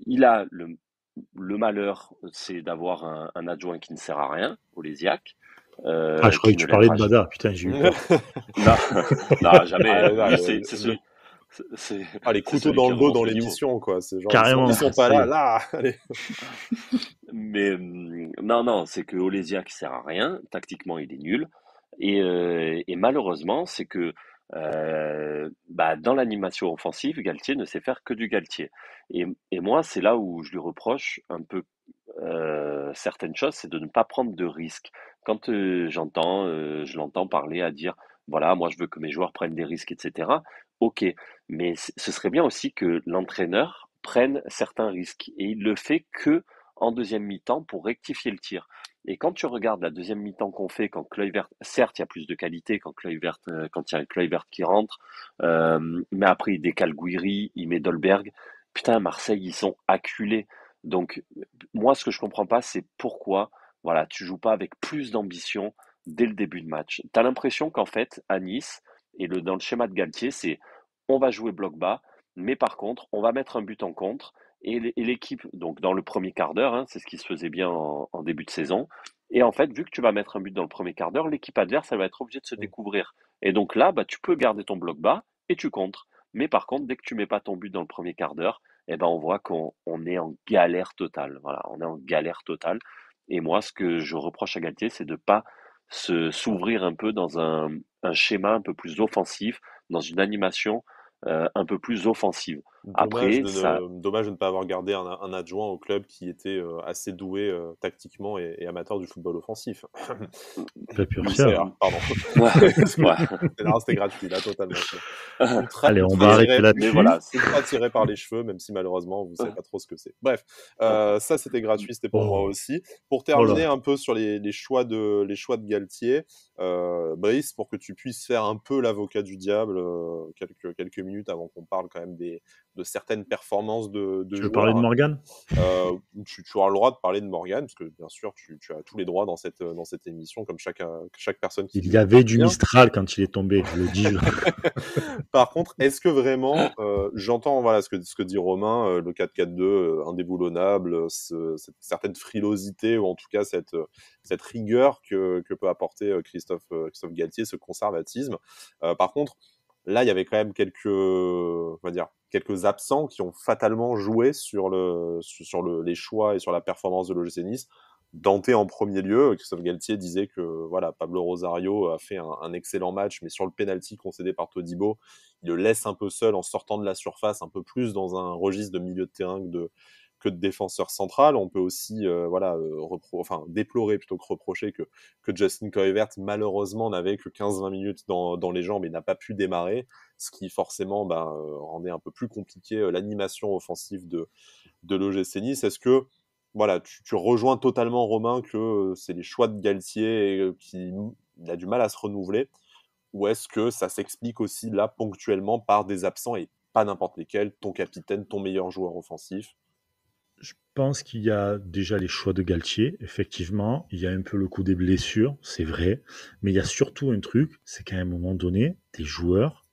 B: Il a le malheur, c'est d'avoir un adjoint qui ne sert à rien, Olésiac,
C: Ah, je croyais
B: qui
C: que
B: ne
C: tu parlais de
B: l'aidera.
C: Bada. Putain, j'ai eu peur.
B: Non, non, jamais.
A: Ah, là,
B: Lui, c'est celui,
A: les
B: c'est
A: couteaux
B: celui
A: dans
B: qui
A: le
B: a
A: dos
B: vraiment
A: dans
B: ce niveau.
A: l'émission, quoi. C'est genre,
C: Carrément,
A: ils sont pas
C: ça y
A: là,
C: est.
A: là, allez.
B: Mais non, non, c'est que Olésiak sert à rien. Tactiquement, il est nul. Et malheureusement, c'est que bah, dans l'animation offensive, Galtier ne sait faire que du Galtier. Et moi, c'est là où je lui reproche un peu certaines choses, c'est de ne pas prendre de risques. Quand je l'entends parler à dire, voilà, moi je veux que mes joueurs prennent des risques, etc. Ok, mais ce serait bien aussi que l'entraîneur prenne certains risques. Et il le fait que en deuxième mi-temps pour rectifier le tir. Et quand tu regardes la deuxième mi-temps qu'on fait, quand Kluivert, certes, il y a plus de qualité quand il y a un Kluivert qui rentre, mais après il décale Guiri, il met Dolberg. Putain, Marseille, ils sont acculés. Donc, moi, ce que je comprends pas, c'est pourquoi, voilà, tu joues pas avec plus d'ambition dès le début de match. Tu as l'impression qu'en fait, à Nice, dans le schéma de Galtier, c'est on va jouer bloc bas, mais par contre, on va mettre un but en contre. Et l'équipe, donc dans le premier quart d'heure, hein, c'est ce qui se faisait bien en début de saison. Et en fait, vu que tu vas mettre un but dans le premier quart d'heure, l'équipe adverse, elle va être obligée de se découvrir. Et donc là, bah, tu peux garder ton bloc bas et tu contres. Mais par contre, dès que tu mets pas ton but dans le premier quart d'heure, eh ben, on voit qu'on est en galère totale. Voilà, on est en galère totale. Et moi, ce que je reproche à Galtier, c'est de pas s'ouvrir un peu dans un schéma un peu plus offensif, dans une animation un peu plus offensive. Après, ça,
A: Dommage de ne pas avoir gardé un adjoint au club qui était assez doué tactiquement et amateur du football offensif.
C: Pas pur
A: C'est
C: ça.
A: pardon.
B: ouais.
A: Non, c'était gratuit, là, totalement.
C: Allez, on va arrêter
B: Mais
C: là-dessus.
B: voilà,
A: Ultra tiré par les cheveux, même si malheureusement, vous savez pas trop ce que c'est. Bref, ça, c'était gratuit, c'était pour moi aussi. Pour
C: Oh là.
A: terminer un peu sur les choix de Galtier, Brice, pour que tu puisses faire un peu l'avocat du diable quelques minutes avant qu'on parle quand même de certaines performances de
C: Tu veux parler de
A: joueurs.
C: Morgan?
A: Tu auras le droit de parler de Morgan, parce que bien sûr, tu as tous les droits dans cette émission, comme chaque personne qui
C: Il y avait du
A: vient.
C: Mistral quand il est tombé, je le dis.
A: Par contre, est-ce que vraiment, j'entends voilà ce que dit Romain, le 4-4-2 indéboulonnable, cette certaine frilosité ou en tout cas cette rigueur que peut apporter Christophe Galtier, ce conservatisme. Par contre, là, il y avait quand même on va dire, quelques absents qui ont fatalement joué sur les choix et sur la performance de l'OGC Nice. Dante en premier lieu, Christophe Galtier disait que voilà, Pablo Rosario a fait un excellent match, mais sur le penalty concédé par Todibo, il le laisse un peu seul en sortant de la surface, un peu plus dans un registre de milieu de terrain que de défenseur central. On peut aussi déplorer plutôt que reprocher que Justin Kluivert malheureusement n'avait que 15-20 minutes dans les jambes et n'a pas pu démarrer, ce qui forcément rendait un peu plus compliqué l'animation offensive de l'OGC Nice. Est-ce que voilà, tu rejoins totalement Romain que c'est les choix de Galtier qui il a du mal à se renouveler, ou est-ce que ça s'explique aussi là ponctuellement par des absents et pas n'importe lesquels, ton capitaine, ton meilleur joueur offensif?
C: Je pense qu'il y a déjà les choix de Galtier, effectivement. Il y a un peu le coup des blessures, c'est vrai. Mais il y a surtout un truc, c'est qu'à un moment donné, tes joueurs,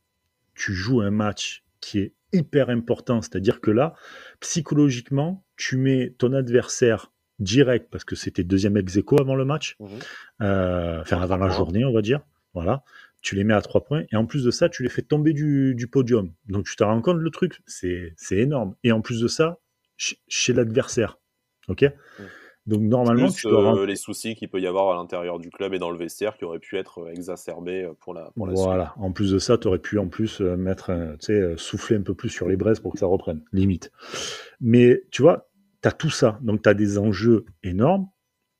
C: tu joues un match qui est hyper important. C'est-à-dire que là, psychologiquement, tu mets ton adversaire direct, parce que c'était deuxième ex-aequo avant le match, avant la journée, on va dire. Voilà. Tu les mets à 3 points, et en plus de ça, tu les fais tomber du podium. Donc tu te rends compte, le truc, c'est énorme. Et en plus de ça, chez l'adversaire. Ok. Donc normalement,
A: Plus
C: tu dois rentrer.
A: les soucis qu'il peut y avoir à l'intérieur du club et dans le vestiaire qui auraient pu être exacerbés pour la suite.
C: Voilà. En plus de ça, tu aurais pu en plus souffler un peu plus sur les braises pour que ça reprenne, limite. Mais tu vois, tu as tout ça. Donc tu as des enjeux énormes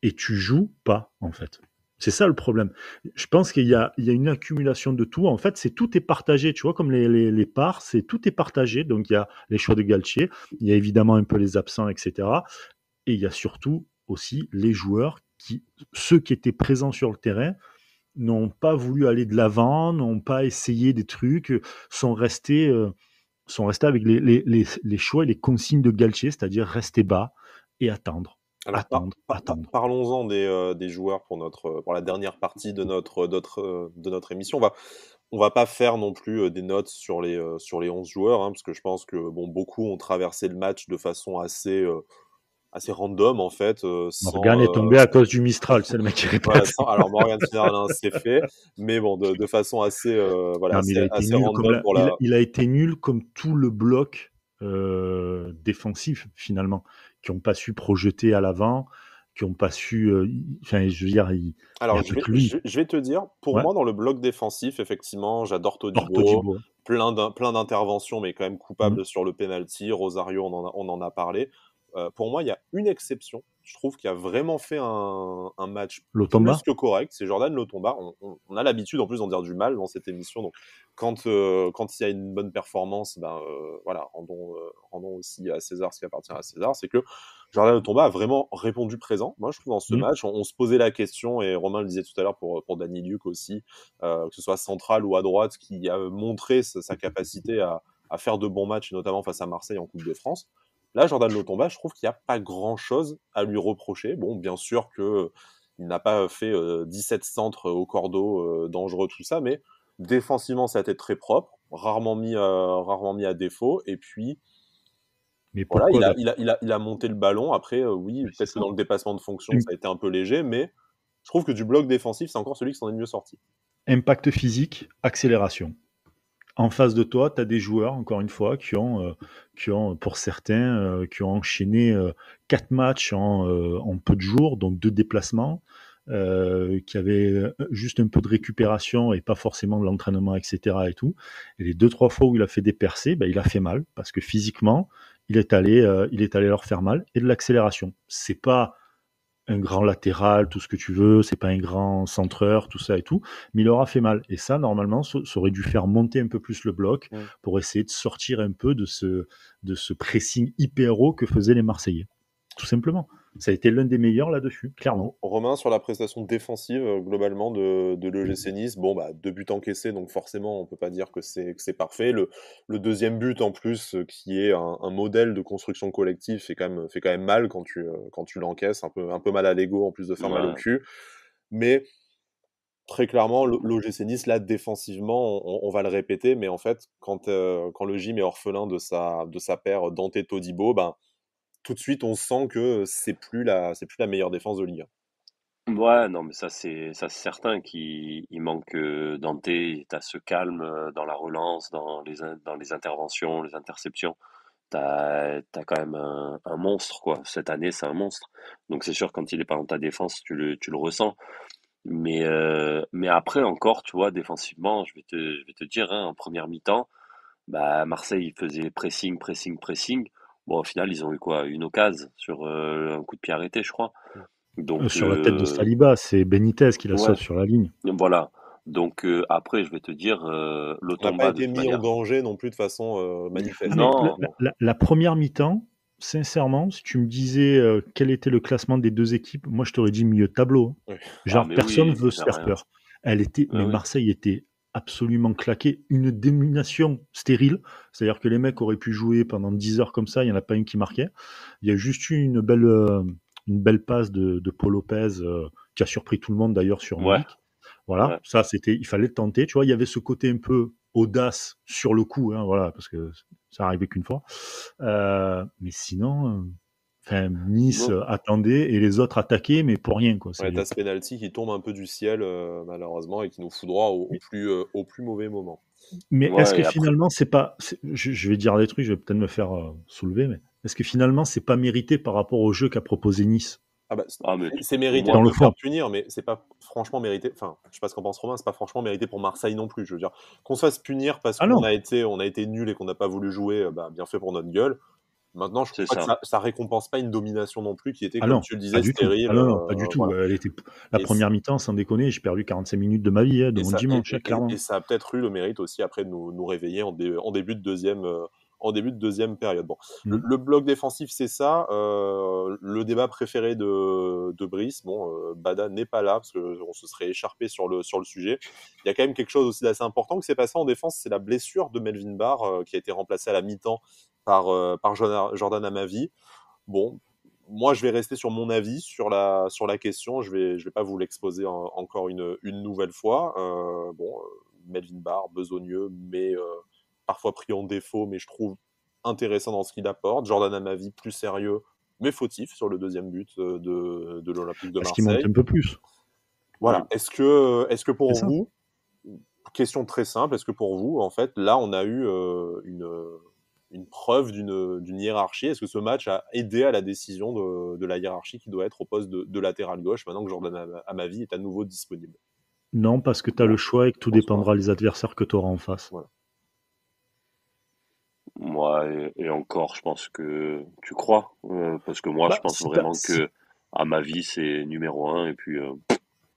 C: et tu joues pas, en fait. C'est ça le problème. Je pense qu'il y a une accumulation de tout. En fait, tout est partagé. Tu vois, comme les parts, tout est partagé. Donc il y a les choix de Galtier, il y a évidemment un peu les absents, etc. Et il y a surtout aussi les joueurs ceux qui étaient présents sur le terrain, n'ont pas voulu aller de l'avant, n'ont pas essayé des trucs, sont restés avec les choix et les consignes de Galtier, c'est-à-dire rester bas et attendre.
A: Alors, parlons-en des joueurs pour la dernière partie de notre émission. On va pas faire non plus des notes sur les 11 joueurs, hein, parce que je pense que beaucoup ont traversé le match de façon assez random, en fait.
C: Morgan est tombé à cause du Mistral, c'est le mec qui répète.
A: Alors, Morgan Schneiderlin, c'est fait, mais bon, de façon assez random.
C: Il a été nul comme tout le bloc défensif, finalement, qui n'ont pas su projeter à l'avant, qui n'ont pas su... je veux dire...
A: Alors, je vais te dire, pour moi, dans le bloc défensif, effectivement, j'adore Todibo, plein d'interventions, mais quand même coupable sur le penalty. Rosario, on en a parlé. Pour moi, il y a une exception. Je trouve qu'il a vraiment fait un match plus que correct. C'est Jordan Lotomba. On a l'habitude, en plus, d'en dire du mal dans cette émission. Donc, quand il y a une bonne performance, rendons aussi à César ce qui appartient à César. C'est que Jordan Lotomba a vraiment répondu présent. Moi, je trouve, dans ce match, on se posait la question, et Romain le disait tout à l'heure pour Danny Luc aussi, que ce soit central ou à droite, qui a montré sa capacité à faire de bons matchs, notamment face à Marseille en Coupe de France. Là, Jordan Lotomba, je trouve qu'il n'y a pas grand-chose à lui reprocher. Bon, bien sûr qu'il n'a pas fait 17 centres au cordeau dangereux, tout ça, mais défensivement, ça a été très propre, rarement mis à défaut. Et puis, il a monté le ballon. Après, oui, peut-être que dans le dépassement de fonction, ça a été un peu léger, mais je trouve que du bloc défensif, c'est encore celui qui s'en est le mieux sorti.
C: Impact physique, accélération. En face de toi, tu as des joueurs, encore une fois, qui ont pour certains, qui ont enchaîné 4 matchs en peu de jours, donc 2 déplacements, qui avaient juste un peu de récupération et pas forcément de l'entraînement, etc. Et tout. Et les 2-3 fois où il a fait des percées, il a fait mal, parce que physiquement, il est allé leur faire mal, et de l'accélération. C'est pas un grand latéral, tout ce que tu veux, c'est pas un grand centreur, tout ça et tout, mais il aura fait mal. Et ça, normalement, ça aurait dû faire monter un peu plus le bloc pour essayer de sortir un peu de ce pressing hyper haut que faisaient les Marseillais. Tout simplement. Ça a été l'un des meilleurs là-dessus, clairement.
A: Romain, sur la prestation défensive, globalement, de l'OGC Nice, 2 buts encaissés, donc forcément, on peut pas dire que c'est parfait. Le deuxième but, en plus, qui est un modèle de construction collective, fait quand même mal quand tu l'encaisses, un peu mal à l'ego, en plus de faire mal au cul. Mais très clairement, l'OGC Nice, là, défensivement, on va le répéter, mais en fait, quand le gym est orphelin de sa paire Dante Todibo, tout de suite, on sent que c'est plus la meilleure défense de Ligue
B: 1. Ouais, non, mais ça c'est certain qu'il manque Dante. T'as ce calme dans la relance, dans les interventions, les interceptions. T'as quand même un monstre, quoi. Cette année, c'est un monstre. Donc c'est sûr, quand il est pas dans ta défense, tu le ressens. Mais après encore, tu vois, défensivement, je vais te dire, hein, en première mi-temps, Marseille il faisait pressing, pressing, pressing. Bon, au final, ils ont eu quoi? Une occasion sur un coup de pied arrêté, je crois. Donc
C: sur la tête de Saliba, c'est Benitez qui la sauve sur la ligne.
B: Voilà. Donc après, je vais te dire, Lotomba.
A: On n'a pas été mis en danger non plus de façon manifeste.
B: Non.
C: La première mi-temps, sincèrement, si tu me disais quel était le classement des deux équipes, moi je t'aurais dit milieu de tableau. Genre, personne ne veut se faire peur. Marseille était absolument claqué, une domination stérile, c'est-à-dire que les mecs auraient pu jouer pendant 10 heures comme ça, il n'y en a pas une qui marquait. Il y a juste eu une belle passe de Paul Lopez qui a surpris tout le monde d'ailleurs sur Milik. Voilà, ça il fallait le tenter, tu vois, il y avait ce côté un peu audace sur le coup, hein, voilà, parce que ça arrivait qu'une fois. Mais sinon, Nice
B: Non.
C: attendait et les autres attaquaient, mais pour rien, quoi.
A: Ouais, t'as ce penalty qui tombe un peu du ciel, malheureusement, et qui nous foudroie au plus mauvais moment.
C: Mais est-ce
B: Ouais,
C: que
B: et après,
C: finalement, c'est pas. Je vais dire des trucs, je vais peut-être me faire soulever, mais est-ce que finalement, c'est pas mérité par rapport au jeu qu'a proposé Nice
A: Ah bah,
B: mais
A: c'est mérité
B: moi,
C: dans
A: de
C: le
A: le faire
C: fond?
A: punir, mais c'est pas franchement mérité. Enfin, je sais pas ce qu'en pense Romain, c'est pas franchement mérité pour Marseille non plus. Je veux dire, qu'on se fasse punir parce
C: Ah
A: qu'on
C: non,
A: a été nul et qu'on n'a pas voulu jouer, bah, bien fait pour notre gueule. Maintenant, je
B: c'est
A: crois que
B: ça.
A: ça récompense pas une domination non plus qui était,
C: ah
A: comme
C: non,
A: tu le
C: pas
A: disais,
C: du tout.
A: stérile.
C: Ah non, non, pas du tout.
A: Voilà.
C: Elle était... La
A: Et,
C: première mi-temps, sans déconner, j'ai perdu 45 minutes de ma vie, de
A: et
C: mon
A: ça,
C: dimanche, clairement.
A: et ça a peut-être eu le mérite aussi après de nous réveiller en début de deuxième période. Bon,
C: Mm.
A: le bloc défensif, c'est ça. Le débat préféré de Brice, bon, Bada n'est pas là parce qu'on se serait écharpé sur le sujet. Il y a quand même quelque chose aussi d'assez important qui s'est passé en défense, c'est la blessure de Melvin Barr qui a été remplacé à la mi-temps par Jordan Amavi. Bon, moi, je vais rester sur mon avis sur la question. Je vais pas vous l'exposer encore une nouvelle fois. Bon, Melvin Barr, besogneux, mais parfois pris en défaut, mais je trouve intéressant dans ce qu'il apporte. Jordan Amavi, plus sérieux, mais fautif sur le deuxième but de l'Olympique de
C: Parce qu'il monte
A: Marseille.
C: un peu plus.
A: Voilà.
B: Mm.
A: Est-ce que
C: C'est
A: pour
C: ça.
A: vous, question très simple, est-ce que pour vous, en fait, là, on a eu une preuve d'une hiérarchie? Est-ce que ce match a aidé à la décision de la hiérarchie qui doit être au poste de latéral gauche maintenant que Jordan Amavi est à nouveau disponible?
C: Non, parce que tu as le
A: Non,
C: choix et que
A: je
C: tout
A: pense pas.
C: dépendra des adversaires que tu auras en face.
A: Voilà.
B: Moi, et encore, je pense que tu crois, parce que moi, je
C: Bah,
B: pense vraiment que, à ma vie, c'est numéro un, et puis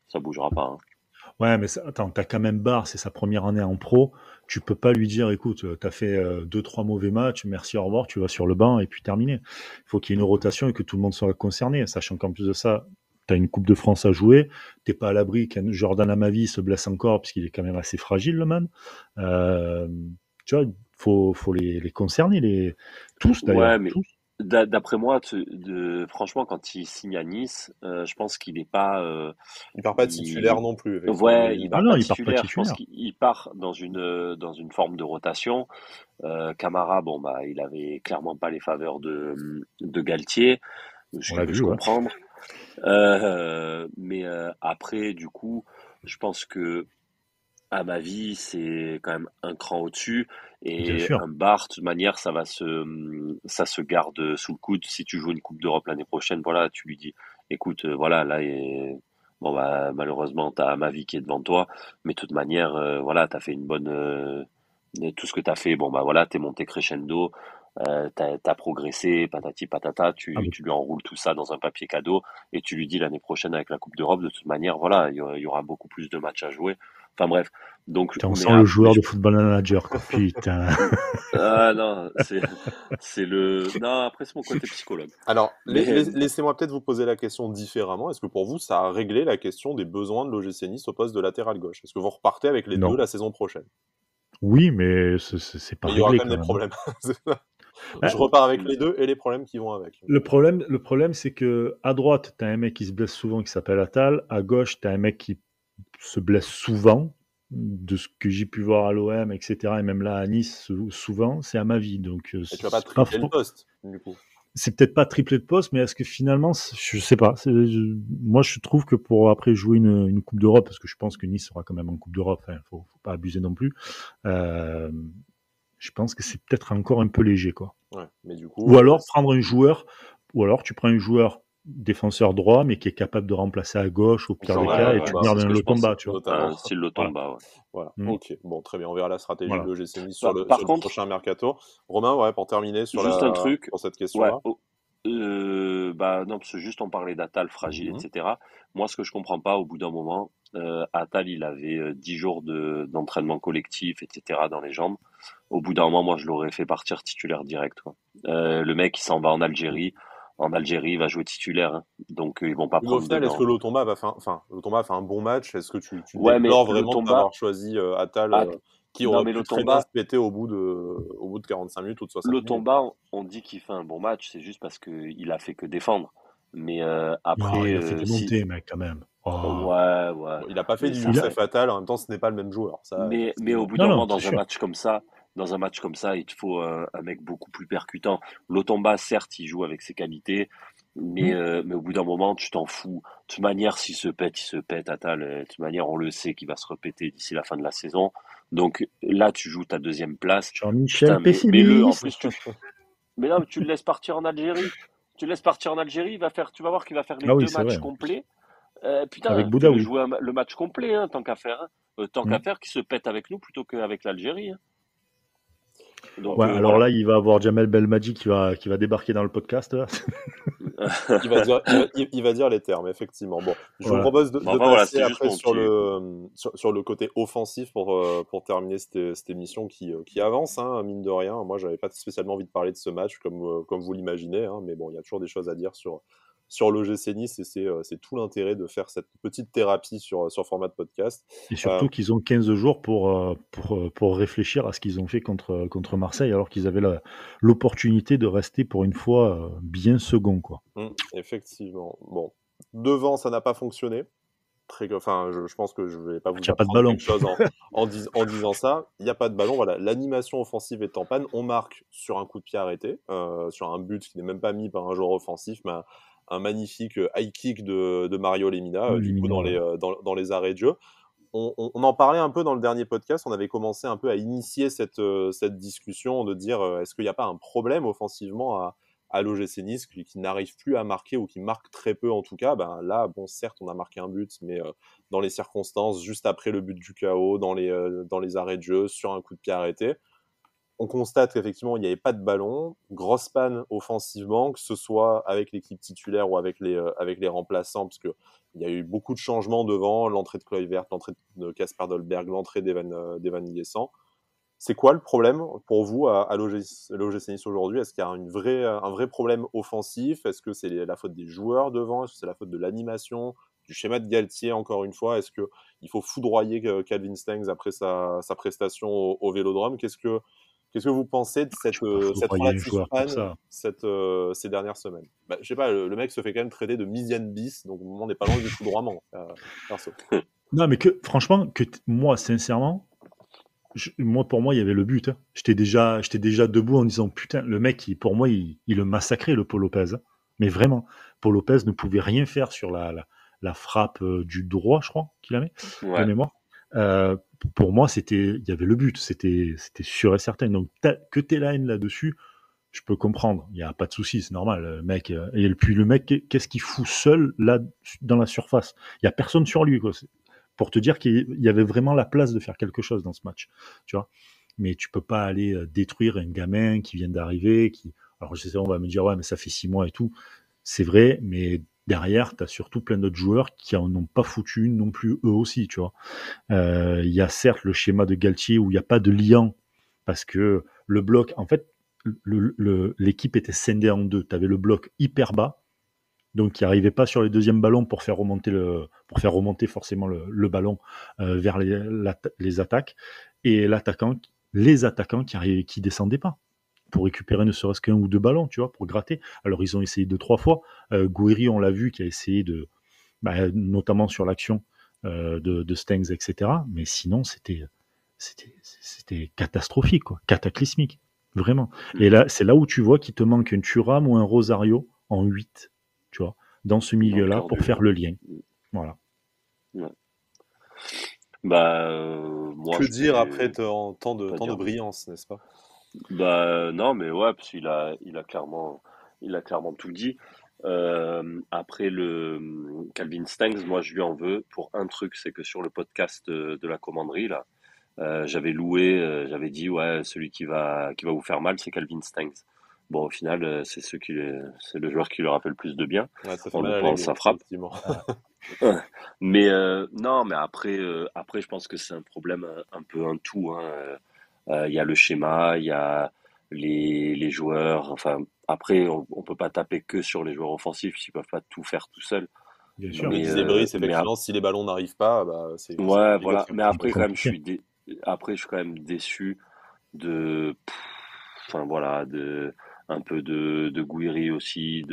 B: ça bougera pas. Hein.
C: Ouais, mais attends, t'as quand même Barre, c'est sa première année en pro. Tu peux pas lui dire, écoute, t'as fait 2-3 mauvais matchs, merci, au revoir, tu vas sur le banc et puis terminé. Il faut qu'il y ait une rotation et que tout le monde soit concerné, sachant qu'en plus de ça, t'as une Coupe de France à jouer, t'es pas à l'abri qu'un Jordan Amavi se blesse encore, parce qu'il est quand même assez fragile, le man. Euh, Tu vois, faut les concerner, tous
B: Ouais,
C: d'ailleurs,
B: mais
C: tous.
B: d'après moi, franchement, quand il signe à Nice, je pense qu'il est pas,
A: Il part pas titulaire
B: il,
A: non plus, effectivement,
B: ouais,
A: Melvin
B: il
C: Ah
A: Barr.
B: part
C: non,
B: pas
C: il part pas
B: titulaire. Je pense
C: titulaire.
B: qu'il part dans une forme de rotation. Camara, bon bah, il avait clairement pas les faveurs de Galtier, ce
C: On
B: qui
C: l'a
B: peut se
C: vu, ouais.
B: comprendre. Mais après, du coup, je pense que à ma vie, c'est quand même un cran au-dessus.
C: Bien
B: Et
C: sûr.
B: un bar, de toute manière, ça se garde sous le coude. Si tu joues une Coupe d'Europe l'année prochaine, voilà, tu lui dis, écoute, voilà, là, bon, bah, malheureusement, t'as ma vie qui est devant toi. Mais de toute manière, voilà, t'as fait une bonne, tout ce que t'as fait, bon, bah, voilà, t'es monté crescendo. T'as progressé, patati patata,
C: Ah,
B: tu lui enroules tout ça dans un papier cadeau et tu lui dis l'année prochaine avec la Coupe d'Europe, de toute manière, voilà, il y aura beaucoup plus de matchs à jouer. Enfin bref, donc,
C: putain, on sent le
B: mais
C: joueur de football manager, quoi. Putain.
B: ah non, non, après c'est mon côté psychologue.
A: Alors,
B: Mais
A: laissez-moi peut-être vous poser la question différemment. Est-ce que pour vous, ça a réglé la question des besoins de l'OGC Nice au poste de latéral gauche? Est-ce que vous repartez avec les deux
C: Non.
A: la saison prochaine?
C: Oui, mais c'est pas
A: Mais il y aura
C: réglé
A: quand même
C: quand
A: des
C: même, hein.
A: problèmes. C'est ça. Je
C: Ah,
A: repars avec
B: le-
A: les deux et les problèmes qui vont avec.
C: le problème, c'est que à droite, t'as un mec qui se blesse souvent qui s'appelle Attal. À gauche, t'as un mec qui se blesse souvent. De ce que j'ai pu voir à l'OM, etc., et même là à Nice, souvent, c'est à ma vie. Donc,
A: Et tu vas pas
C: c'est pas
A: tripler le poste, du coup.
C: c'est peut-être pas triplé de poste, mais est-ce que finalement, je sais pas. Moi, je trouve que pour après jouer une Coupe d'Europe, parce que je pense que Nice sera quand même en Coupe d'Europe, faut pas abuser non plus. Euh, je pense que c'est peut-être encore un peu léger, quoi.
A: Ouais, mais du
C: Ou
A: coup,
C: alors prendre un joueur, ou alors tu prends un joueur défenseur droit, mais qui est capable de remplacer à gauche au pire des
A: Jordan
C: cas,
B: ouais,
C: et
B: ouais,
C: tu
A: Lotomba,
C: gardes
B: c'est ce
C: un
B: que je pensais.
C: Lotomba, tu vois.
A: notamment.
B: Un style
C: Voilà.
B: Lotomba, ouais.
A: Voilà,
C: Mm.
A: ok. Bon, très bien, on verra la stratégie de
C: Voilà.
A: l'OGC Nice
B: Par
A: sur le
B: contre,
A: prochain mercato. Romain, ouais, pour terminer
B: juste un truc,
A: sur cette
B: ouais,
A: question-là.
B: bah non, parce que juste on parlait d'Atal fragile,
A: Mhm.
B: etc. Moi, ce que je comprends pas, au bout d'un moment, Atal, il avait 10 jours d'entraînement collectif, etc. dans les jambes. Au bout d'un moment, moi, je l'aurais fait partir titulaire direct, quoi. Le mec, il s'en va en Algérie. En Algérie, il va jouer titulaire, hein. Donc, ils vont pas
A: Mais au
B: prendre de
A: final, est-ce que
B: gants.
A: Lotomba Lotomba a fait un bon match? Est-ce que tu
B: Ouais, mais
A: déplores
B: le
A: vraiment de ne pas
B: Tomba,
A: avoir choisi Attal,
B: ah,
A: qui
B: non,
A: aurait
B: mais
A: pu
B: le
A: très bien se
B: Tomba,
A: péter au bout de 45 minutes ou de 60 minutes?
B: On dit qu'il fait un bon match, c'est juste parce qu'il a fait que défendre. Mais
C: Non,
B: après,
C: il a fait des
B: si.
C: montées, mec, quand même. Oh.
B: Ouais, ouais.
A: Bon, il n'a pas fait
B: Mais
A: du
B: ça
A: Youssef
C: Il a...
A: Fatal, en même temps, ce n'est pas le même joueur, ça,
B: Mais au
A: effectivement.
B: bout
C: Non,
B: d'un
C: non,
B: moment,
C: c'est sûr.
B: dans un match comme ça, il te faut un mec beaucoup plus percutant. Lotomba, certes, il joue avec ses qualités,
C: Hmm.
B: mais au bout d'un moment, tu t'en fous. De toute manière, s'il se pète, il se pète. Atal, de toute manière, on le sait qu'il va se répéter d'ici la fin de la saison. Donc là, tu joues ta deuxième place.
C: Jean-Michel
B: Putain, mais mets-le. En
C: pessimiste.
B: plus, mais non, mais tu le laisses partir en Algérie. Tu le laisses partir en Algérie, tu vas voir qu'il va faire les
C: Ah oui,
B: deux
C: c'est
B: matchs
C: vrai.
B: complets.
C: Avec
B: Putain, fais-le
C: Boudaoui.
B: jouer le match complet, hein, tant qu'à faire. Hein. Tant qu'à
C: Hmm.
B: faire, qu'il se pète avec nous plutôt qu'avec l'Algérie. Hein. Donc
C: Ouais, alors
B: voilà.
C: là, il va avoir Jamel Belmadi qui va débarquer dans le podcast, là.
A: Il va dire les termes, effectivement. Bon, je vous
C: Voilà.
A: propose
B: Bon,
A: de
B: enfin voilà,
A: passer
B: c'était juste
A: après
B: mon petit coup.
A: sur le côté offensif pour terminer cette émission qui avance, hein, mine de rien. Moi, j'avais pas spécialement envie de parler de ce match, comme vous l'imaginez, hein, mais bon, il y a toujours des choses à dire sur l'OGC Nice, et c'est tout l'intérêt de faire cette petite thérapie sur format de podcast.
C: Et
A: Euh,
C: surtout qu'ils ont 15 jours pour réfléchir à ce qu'ils ont fait contre Marseille, alors qu'ils avaient l'opportunité de rester pour une fois bien second, quoi.
A: Effectivement. Bon, devant, ça n'a pas fonctionné. Enfin, je pense que je vais pas
C: Il
A: vous
C: n'y a pas de
A: apprendre
C: ballon.
A: quelque chose en disant ça. Il n'y a pas de ballon. Voilà, l'animation offensive est en panne. On marque sur un coup de pied arrêté, sur un but qui n'est même pas mis par un joueur offensif, mais un magnifique high kick de Mario Lemina, du coup
C: Limina, ouais.
A: dans les arrêts de jeu. On en parlait un peu dans le dernier podcast. On avait commencé un peu à initier cette discussion de dire est-ce qu'il n'y a pas un problème offensivement à l'OGC Nice qui n'arrive plus à marquer ou qui marque très peu en tout cas. Ben là, bon, certes, on a marqué un but, mais dans les circonstances, juste après le but du KO, dans les arrêts de jeu, sur un coup de pied arrêté, on constate qu'effectivement, il n'y avait pas de ballon, grosse panne offensivement, que ce soit avec l'équipe titulaire ou avec les remplaçants, parce qu'il y a eu beaucoup de changements devant, l'entrée de Kluivert, l'entrée de Kasper Dolberg, l'entrée d'Evan Ilessan. C'est quoi le problème pour vous à l'OGC Nice aujourd'hui? Est-ce qu'il y a un vrai problème offensif? Est-ce que c'est la faute des joueurs devant? Est-ce que c'est la faute de l'animation, du schéma de Galtier encore une fois? Est-ce qu'il faut foudroyer Calvin Stengs après sa prestation au Vélodrome? Qu'est-ce que vous pensez de
C: Tu peux pas
A: cette
C: foudroyer un
A: relative
C: joueur pour
A: panne
C: ça.
A: ces dernières semaines? Bah, je sais pas, le mec se fait quand même traiter de Miziane bis, donc on n'est pas loin du foudroiement, perso.
C: Non, mais franchement, moi, sincèrement, pour moi, il y avait le but. Hein. J'étais déjà debout en disant, putain, le mec, pour moi, il le massacrait, le Paul Lopez. Hein. Mais vraiment, Paul Lopez ne pouvait rien faire sur la frappe du droit, je crois, qu'il avait, de
B: Ouais.
C: mémoire. Euh, pour moi, il y avait le but. C'était sûr et certain. Donc, que t'aies la haine là-dessus, je peux comprendre. Il n'y a pas de souci, c'est normal. Le mec, et puis le mec, qu'est-ce qu'il fout seul là dans la surface? Il n'y a personne sur lui, quoi. Pour te dire qu'il y avait vraiment la place de faire quelque chose dans ce match, tu vois. Mais tu peux pas aller détruire un gamin qui vient d'arriver, alors je sais, on va me dire ouais, mais ça fait 6 mois et tout. C'est vrai, mais derrière, tu as surtout plein d'autres joueurs qui en ont pas foutu non plus eux aussi, tu vois. Il y a certes le schéma de Galtier où il n'y a pas de liant parce que le bloc, en fait, l'équipe était scindée en deux. Tu avais le bloc hyper bas, donc qui n'arrivait pas sur les deuxièmes ballons pour faire remonter forcément le ballon vers les attaques, et les attaquants qui descendaient pas pour récupérer ne serait-ce qu'un ou deux ballons, tu vois, pour gratter. Alors ils ont essayé 2-3 fois. Gouiri, on l'a vu, qui a essayé notamment sur l'action de Stengs, etc. Mais sinon, c'était catastrophique, quoi, cataclysmique, vraiment. Et là, c'est là où tu vois qu'il te manque un Thuram ou un Rosario en 8, tu vois, dans ce
B: Dans le
C: milieu-là
B: cœur
C: pour
B: du
C: faire
B: jeu.
C: le lien. Voilà.
B: Ouais. Bah, moi,
A: Que
B: je
A: dire après
B: vais
A: tant
B: pas
A: de
B: dire mieux.
A: brillance, n'est-ce pas?
B: Bah, non, mais ouais, parce il a clairement tout dit. Après Calvin Stengs, moi, je lui en veux pour un truc, c'est que sur le podcast de la commanderie, là, j'avais dit, ouais, celui qui va vous faire mal, c'est Calvin Stengs. Bon, au final, c'est le joueur qui leur a fait le plus de bien
A: Ouais, ça fait
B: en
A: mal à
B: loupant
A: l'ego,
B: sa frappe.
A: effectivement.
B: Mais non, mais après, je pense que c'est un problème un peu un tout. Hein. Il y a le schéma, il y a les joueurs. Enfin, après, on peut pas taper que sur les joueurs offensifs, s'ils peuvent pas tout faire tout seuls.
C: Bien
A: Comme le
C: sûr.
A: disait Brice,
B: Mais
A: effectivement, si les ballons n'arrivent pas, bah, c'est
B: ouais,
A: compliqué de
B: voilà.
A: faire
B: Mais
A: quelque
C: C'est
B: après,
A: chose.
B: quand même,
C: compliqué.
B: après, je suis quand même déçu de, enfin voilà, un peu de Gouiri aussi,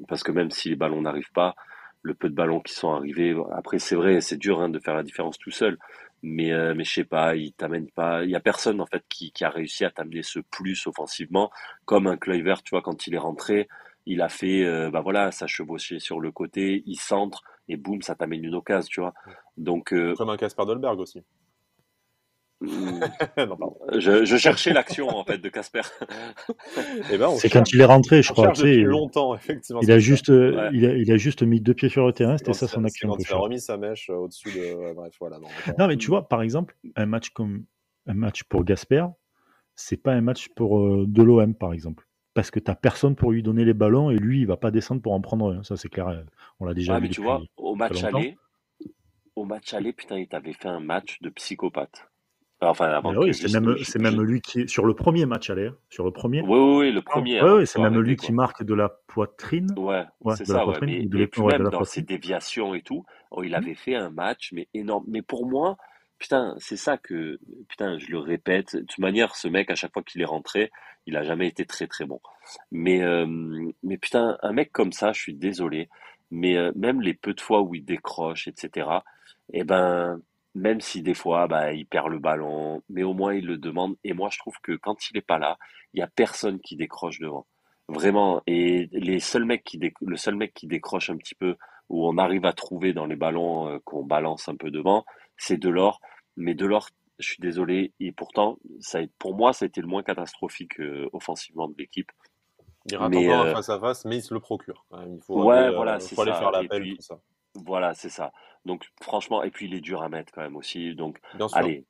B: parce que même si les ballons n'arrivent pas, le peu de ballons qui sont arrivés, après c'est vrai, c'est dur hein, de faire la différence tout seul, mais je sais pas, il t'amène pas, il y a personne en fait qui a réussi à t'amener ce plus offensivement, comme un Kluivert, tu vois, quand il est rentré, il a fait, bah voilà, ça chevauchait sur le côté, il centre et boum, ça t'amène une occasion, tu vois. Donc
A: Comme un Casper Dolberg aussi.
B: hmm,
A: Non, pardon.
B: je cherchais l'action en fait de Casper.
A: Eh ben,
C: C'est quand il est rentré, je
A: on
C: crois.
A: cherche
C: Tu
A: depuis
C: sais,
A: longtemps, effectivement.
C: il a juste,
B: Ouais.
C: il a juste mis 2 pieds sur le terrain. C'était ça son
A: C'est
C: action
A: quand
C: que je
A: il a
C: cherche.
A: remis sa mèche au-dessus de. Ouais, bref, voilà. Non, d'accord.
C: Non, mais tu vois, par exemple, un match pour Gasper, c'est pas un match pour de l'OM, par exemple. Parce que t'as personne pour lui donner les ballons et lui, il va pas descendre pour en prendre un. Ça, c'est clair. On l'a déjà
B: Ouais,
C: vu
B: mais tu vois,
C: depuis très longtemps.
B: au match aller, putain, il t'avait fait un match de psychopathe. Enfin, avant
C: Ben
B: que
C: oui, c'est même lui qui, sur le premier match aller, hein, sur le premier.
B: Oui, oui, oui, le
C: Ah,
B: premier,
C: ouais,
B: avant
C: ouais,
B: qu'il
C: c'est
B: soit
C: même
B: arrêté,
C: lui qui
B: quoi.
C: marque de la poitrine.
B: Ouais,
C: Ouais,
B: c'est
C: de la
B: ça, ouais.
C: poitrine, ou
B: Et puis
C: ouais, de
B: même
C: la
B: dans ses
C: poitrine.
B: déviations et tout, oh, il avait fait un match, mais énorme. Mais pour moi, putain, c'est ça que, putain, je le répète. De toute manière, ce mec, à chaque fois qu'il est rentré, il a jamais été très très bon. Mais putain, un mec comme ça, je suis désolé, mais même les peu de fois où il décroche, etc., eh ben, même si des fois, bah, il perd le ballon, mais au moins il le demande. Et moi, je trouve que quand il est pas là, il y a personne qui décroche devant. Vraiment. Et le seul mec qui décroche un petit peu, où on arrive à trouver dans les ballons qu'on balance un peu devant, c'est Delors. Mais Delors, je suis désolé, et pourtant, pour moi, ça a été le moins catastrophique offensivement de l'équipe.
A: Il rate
B: Mais
A: encore un face-à-face, mais il se le procure, quand même.
B: ouais, voilà, c'est
A: Faut aller faire
B: ça. Et
A: l'appel, tout
B: puis,
A: ça.
B: voilà, c'est ça. Donc, franchement, et puis il est dur à mettre quand même aussi. Donc,
A: Bien sûr.
B: allez,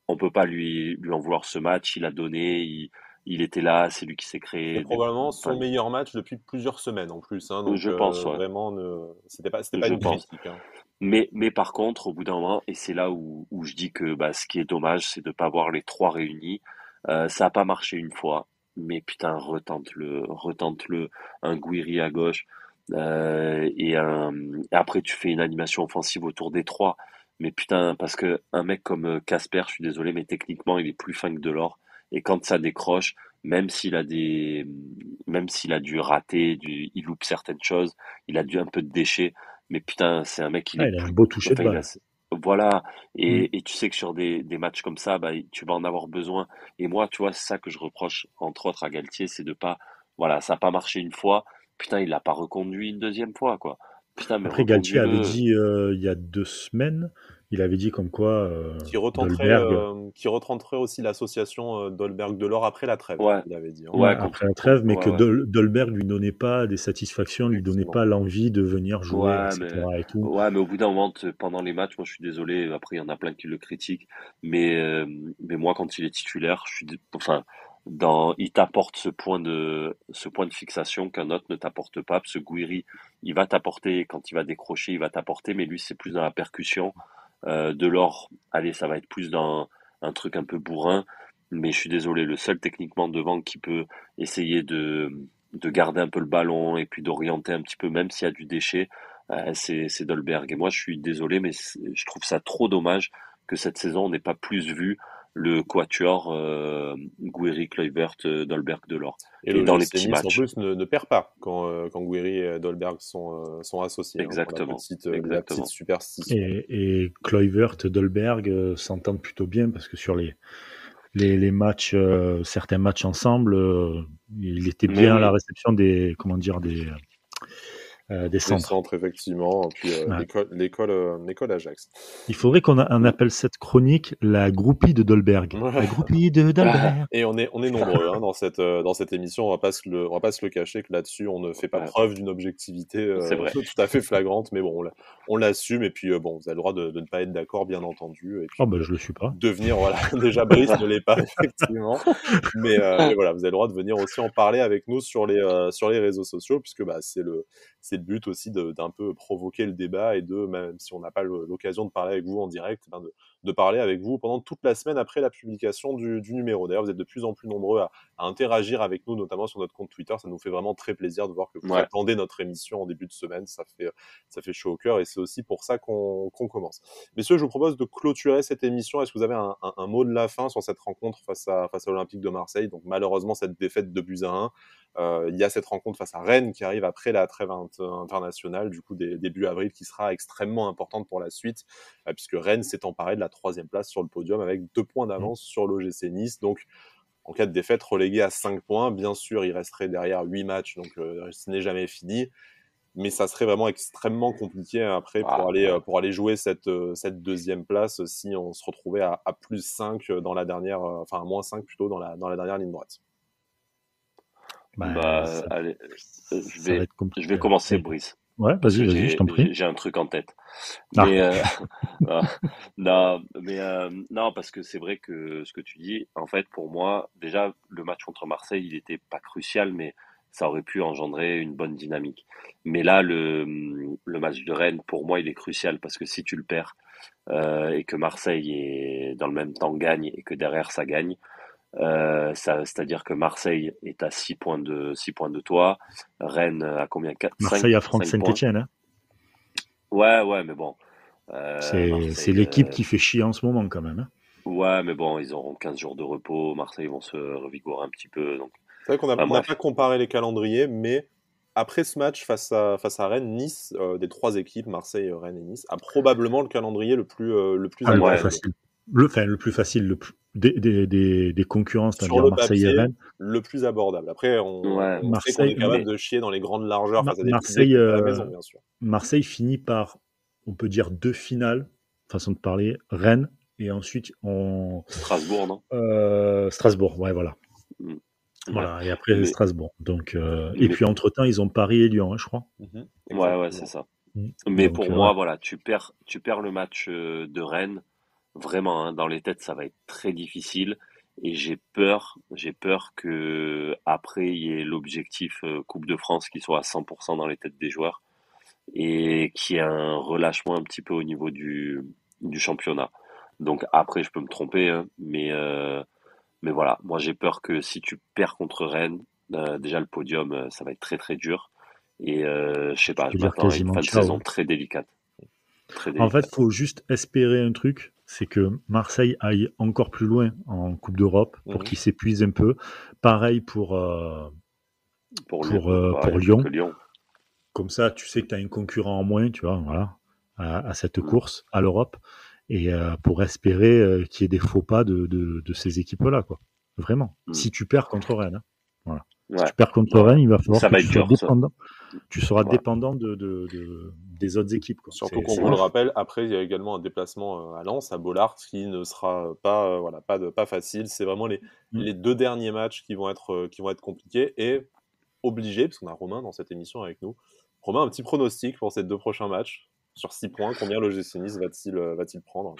B: on peut pas lui en vouloir ce match. Il a donné, il était là, c'est lui qui s'est
A: C'est
B: créé
A: probablement son
B: enfin,
A: meilleur match depuis plusieurs semaines en plus, hein, donc
B: je pense, ouais.
A: vraiment, c'était pas
B: Je
A: une
B: pense.
A: critique, hein.
B: Mais par contre, au bout d'un moment, et c'est là où je dis que bah, ce qui est dommage, c'est de pas voir les trois réunis. Ça a pas marché une fois, mais putain, retente-le, un Guiri à gauche, et après tu fais une animation offensive autour des trois. Mais putain, parce que un mec comme Casper, je suis désolé, mais techniquement, il est plus fin que Delors. Et quand ça décroche, même s'il a même s'il a dû rater, il loupe certaines choses, il a dû un peu de déchets. Mais putain, c'est un mec, il
C: Ah,
B: est
C: il a un
B: plus.
C: beau toucher de
B: Enfin,
C: balle.
B: voilà.
C: Mm.
B: Et tu sais que sur des matchs comme ça, bah, tu vas en avoir besoin. Et moi, tu vois, c'est ça que je reproche, entre autres, à Galtier, c'est de pas. Voilà, ça n'a pas marché une fois. Putain, il l'a pas reconduit une deuxième fois, quoi. Putain, mais
C: Après, Galtier avait
B: reconduis-le.
C: dit il y a 2 semaines, il avait dit comme quoi Dolberg,
A: Qui retenterait aussi l'association Dolberg-Delors après la trêve,
B: Ouais,
A: il avait dit, hein.
C: ouais,
B: ouais,
C: après la trêve, mais
B: ouais,
C: que
B: ouais.
C: Dolberg lui donnait pas des satisfactions, lui donnait
A: Effectivement.
C: pas l'envie de venir jouer,
B: Ouais,
C: etc. et tout.
B: ouais, mais au bout d'un moment, pendant les matchs, moi je suis désolé, après il y en a plein qui le critiquent, mais, euh, mais moi quand il est titulaire, enfin, il t'apporte ce point de fixation qu'un autre ne t'apporte pas, parce que Gouiri, il va t'apporter, quand il va décrocher, il va t'apporter, mais lui c'est plus dans la percussion. Delors, allez, ça va être plus dans un truc un peu bourrin, mais je suis désolé, le seul techniquement devant qui peut essayer de garder un peu le ballon et puis d'orienter un petit peu, même s'il y a du déchet, c'est Dolberg. Et moi, je suis désolé, mais je trouve ça trop dommage que cette saison, on n'ait pas plus vu le quatuor Gouiri, Kluivert, Dolberg, Delors.
A: Et
B: Et dans les
A: l'OGC
B: petits
A: Nice, en
B: matchs.
A: plus, ne perd pas quand Gouiri et Dolberg sont associés, hein, pour
B: Exactement,
A: la petite
B: exactement.
A: superstition.
C: Et Kluivert, Dolberg s'entendent plutôt bien parce que sur les matchs, certains matchs ensemble, il était
B: Mais
C: bien à la
B: oui,
C: réception des, comment dire, des
A: Des
C: centres.
A: centres, effectivement, puis
C: Ouais.
A: l'école Ajax.
C: Il faudrait on appelle cette chronique la groupie de Dolberg. La groupie de Dolberg.
A: Et on est nombreux hein, dans cette émission. On va pas se le cacher que là-dessus, on ne fait pas
B: ouais,
A: preuve d'une objectivité
B: c'est vrai.
A: tout à fait flagrante, mais bon, on l'assume. Et puis bon, vous avez le droit de ne pas être d'accord, bien entendu. Et
C: Oh
A: puis
C: ben je le suis pas.
A: de venir, voilà, déjà Brice ne l'est pas effectivement, mais voilà, vous avez le droit de venir aussi en parler avec nous sur les réseaux sociaux, puisque bah, c'est le but aussi d'un peu provoquer le débat et de, même si on n'a pas l'occasion de parler avec vous en direct, ben de parler avec vous pendant toute la semaine après la publication du numéro. D'ailleurs, vous êtes de plus en plus nombreux à interagir avec nous, notamment sur notre compte Twitter. Ça nous fait vraiment très plaisir de voir que vous attendez notre émission en début de semaine. Ça fait chaud au cœur et c'est aussi pour ça qu'on commence. Messieurs, je vous propose de clôturer cette émission. Est-ce que vous avez un mot de la fin sur cette rencontre face à l'Olympique de Marseille? Donc malheureusement, cette défaite de 2-1. Il y a cette rencontre face à Rennes qui arrive après la trêve internationale, du coup début avril, qui sera extrêmement importante pour la suite, puisque Rennes s'est emparé de la 3e place sur le podium avec 2 points d'avance sur l'OGC Nice. Donc en cas de défaite, relégué à 5 points, bien sûr, il resterait derrière 8 matchs, donc ce n'est jamais fini. Mais ça serait vraiment extrêmement compliqué après pour aller jouer cette 2e place si on se retrouvait à plus 5 dans la dernière, enfin à moins 5 plutôt dans la dernière ligne droite.
B: Allez, je vais commencer, Brice.
C: Ouais, vas-y, je t'en prie.
B: J'ai un truc en tête. Mais non, parce que c'est vrai que ce que tu dis, en fait, pour moi, déjà, le match contre Marseille, il était pas crucial, mais ça aurait pu engendrer une bonne dynamique. Mais là, le match de Rennes, pour moi, il est crucial parce que si tu le perds et que Marseille est dans le même temps gagne et que derrière ça gagne, c'est-à-dire que Marseille est à 6 points de toi, Rennes à combien?
C: Marseille affronte Saint-Etienne. Hein.
B: Ouais, mais bon.
C: C'est l'équipe qui fait chier en ce moment quand même. Hein.
B: Ouais, mais bon, ils auront 15 jours de repos. Marseille vont se revigorer un petit peu. Donc...
A: C'est vrai qu'on n'a pas comparé les calendriers, mais après ce match face à Rennes, Nice, des 3 équipes, Marseille, Rennes et Nice, a probablement le calendrier le plus
C: facile. Le plus facile, des concurrents, c'est-à-dire Marseille et Rennes.
A: Le plus abordable. Après, on sait qu'on est capable de chier dans les grandes largeurs face à des
C: Marseille,
A: à la maison, bien sûr.
C: Marseille finit par, on peut dire, 2 finales, façon de parler, Rennes, et ensuite
B: Strasbourg, non
C: Strasbourg, ouais, voilà. Voilà, et après Strasbourg. Donc, et puis entre-temps, ils ont Paris et Lyon, hein, je crois.
B: Ouais, c'est ça. Mais donc, pour moi, voilà, tu perds le match de Rennes. Vraiment, hein, dans les têtes, ça va être très difficile. Et j'ai peur que après il y ait l'objectif Coupe de France qui soit à 100% dans les têtes des joueurs et qu'il y ait un relâchement un petit peu au niveau du championnat. Donc après, je peux me tromper, hein, mais voilà, moi j'ai peur que si tu perds contre Rennes, déjà le podium, ça va être très très dur. Et je sais pas, je m'attends à une fin de saison très délicate.
C: En fait, il faut juste espérer un truc, c'est que Marseille aille encore plus loin en Coupe d'Europe pour qu'il s'épuise un peu. Pareil pour Lyon. Comme ça, tu sais que tu as un concurrent en moins, tu vois, voilà, à cette course, à l'Europe. Et pour espérer qu'il y ait des faux pas de ces équipes-là, quoi. Vraiment. Si tu perds contre Rennes, hein. Voilà. Si tu perds contre Rennes, il va falloir que tu sois dépendant. Tu seras dépendant des autres équipes. Quoi.
A: Surtout qu'on vous le rappelle, après il y a également un déplacement à Lens, à Bollaert, qui ne sera pas pas facile. C'est vraiment les 2 derniers matchs qui vont être compliqués et obligés, parce qu'on a Romain dans cette émission avec nous. Romain, un petit pronostic pour ces 2 prochains matchs sur 6 points. Combien l'OGC Nice va-t-il prendre?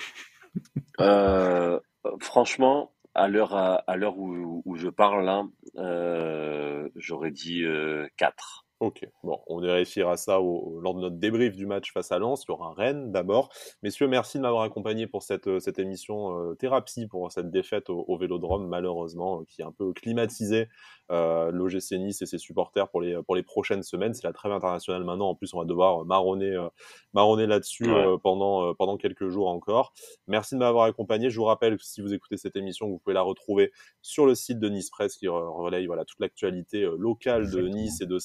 B: Franchement, à l'heure où je parle là, j'aurais dit 4.
A: Ok, bon, on vérifiera ça lors de notre débrief du match face à Lens. Il y aura Rennes d'abord. Messieurs, merci de m'avoir accompagné pour cette émission thérapie pour cette défaite au Vélodrome, malheureusement, qui est un peu climatisé l'OGC Nice et ses supporters pour les prochaines semaines. C'est la trêve internationale maintenant. En plus, on va devoir marronner là-dessus pendant quelques jours encore. Merci de m'avoir accompagné. Je vous rappelle que si vous écoutez cette émission, vous pouvez la retrouver sur le site de Nice Presse qui relaye toute l'actualité locale de Nice et de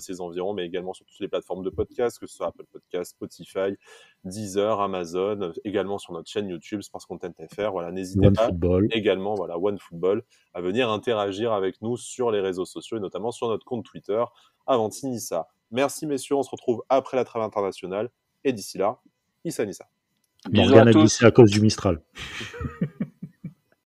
A: ses environs, mais également sur toutes les plateformes de podcast, que ce soit Apple Podcast, Spotify, Deezer, Amazon, également sur notre chaîne YouTube, Sports Content FR. Voilà, n'hésitez pas également, OneFootball, à venir interagir avec nous sur les réseaux sociaux et notamment sur notre compte Twitter, Avanti Nissa. Merci messieurs, on se retrouve après la trêve internationale et d'ici là, Issa Nissa.
C: Morgane a glissé à cause du Mistral.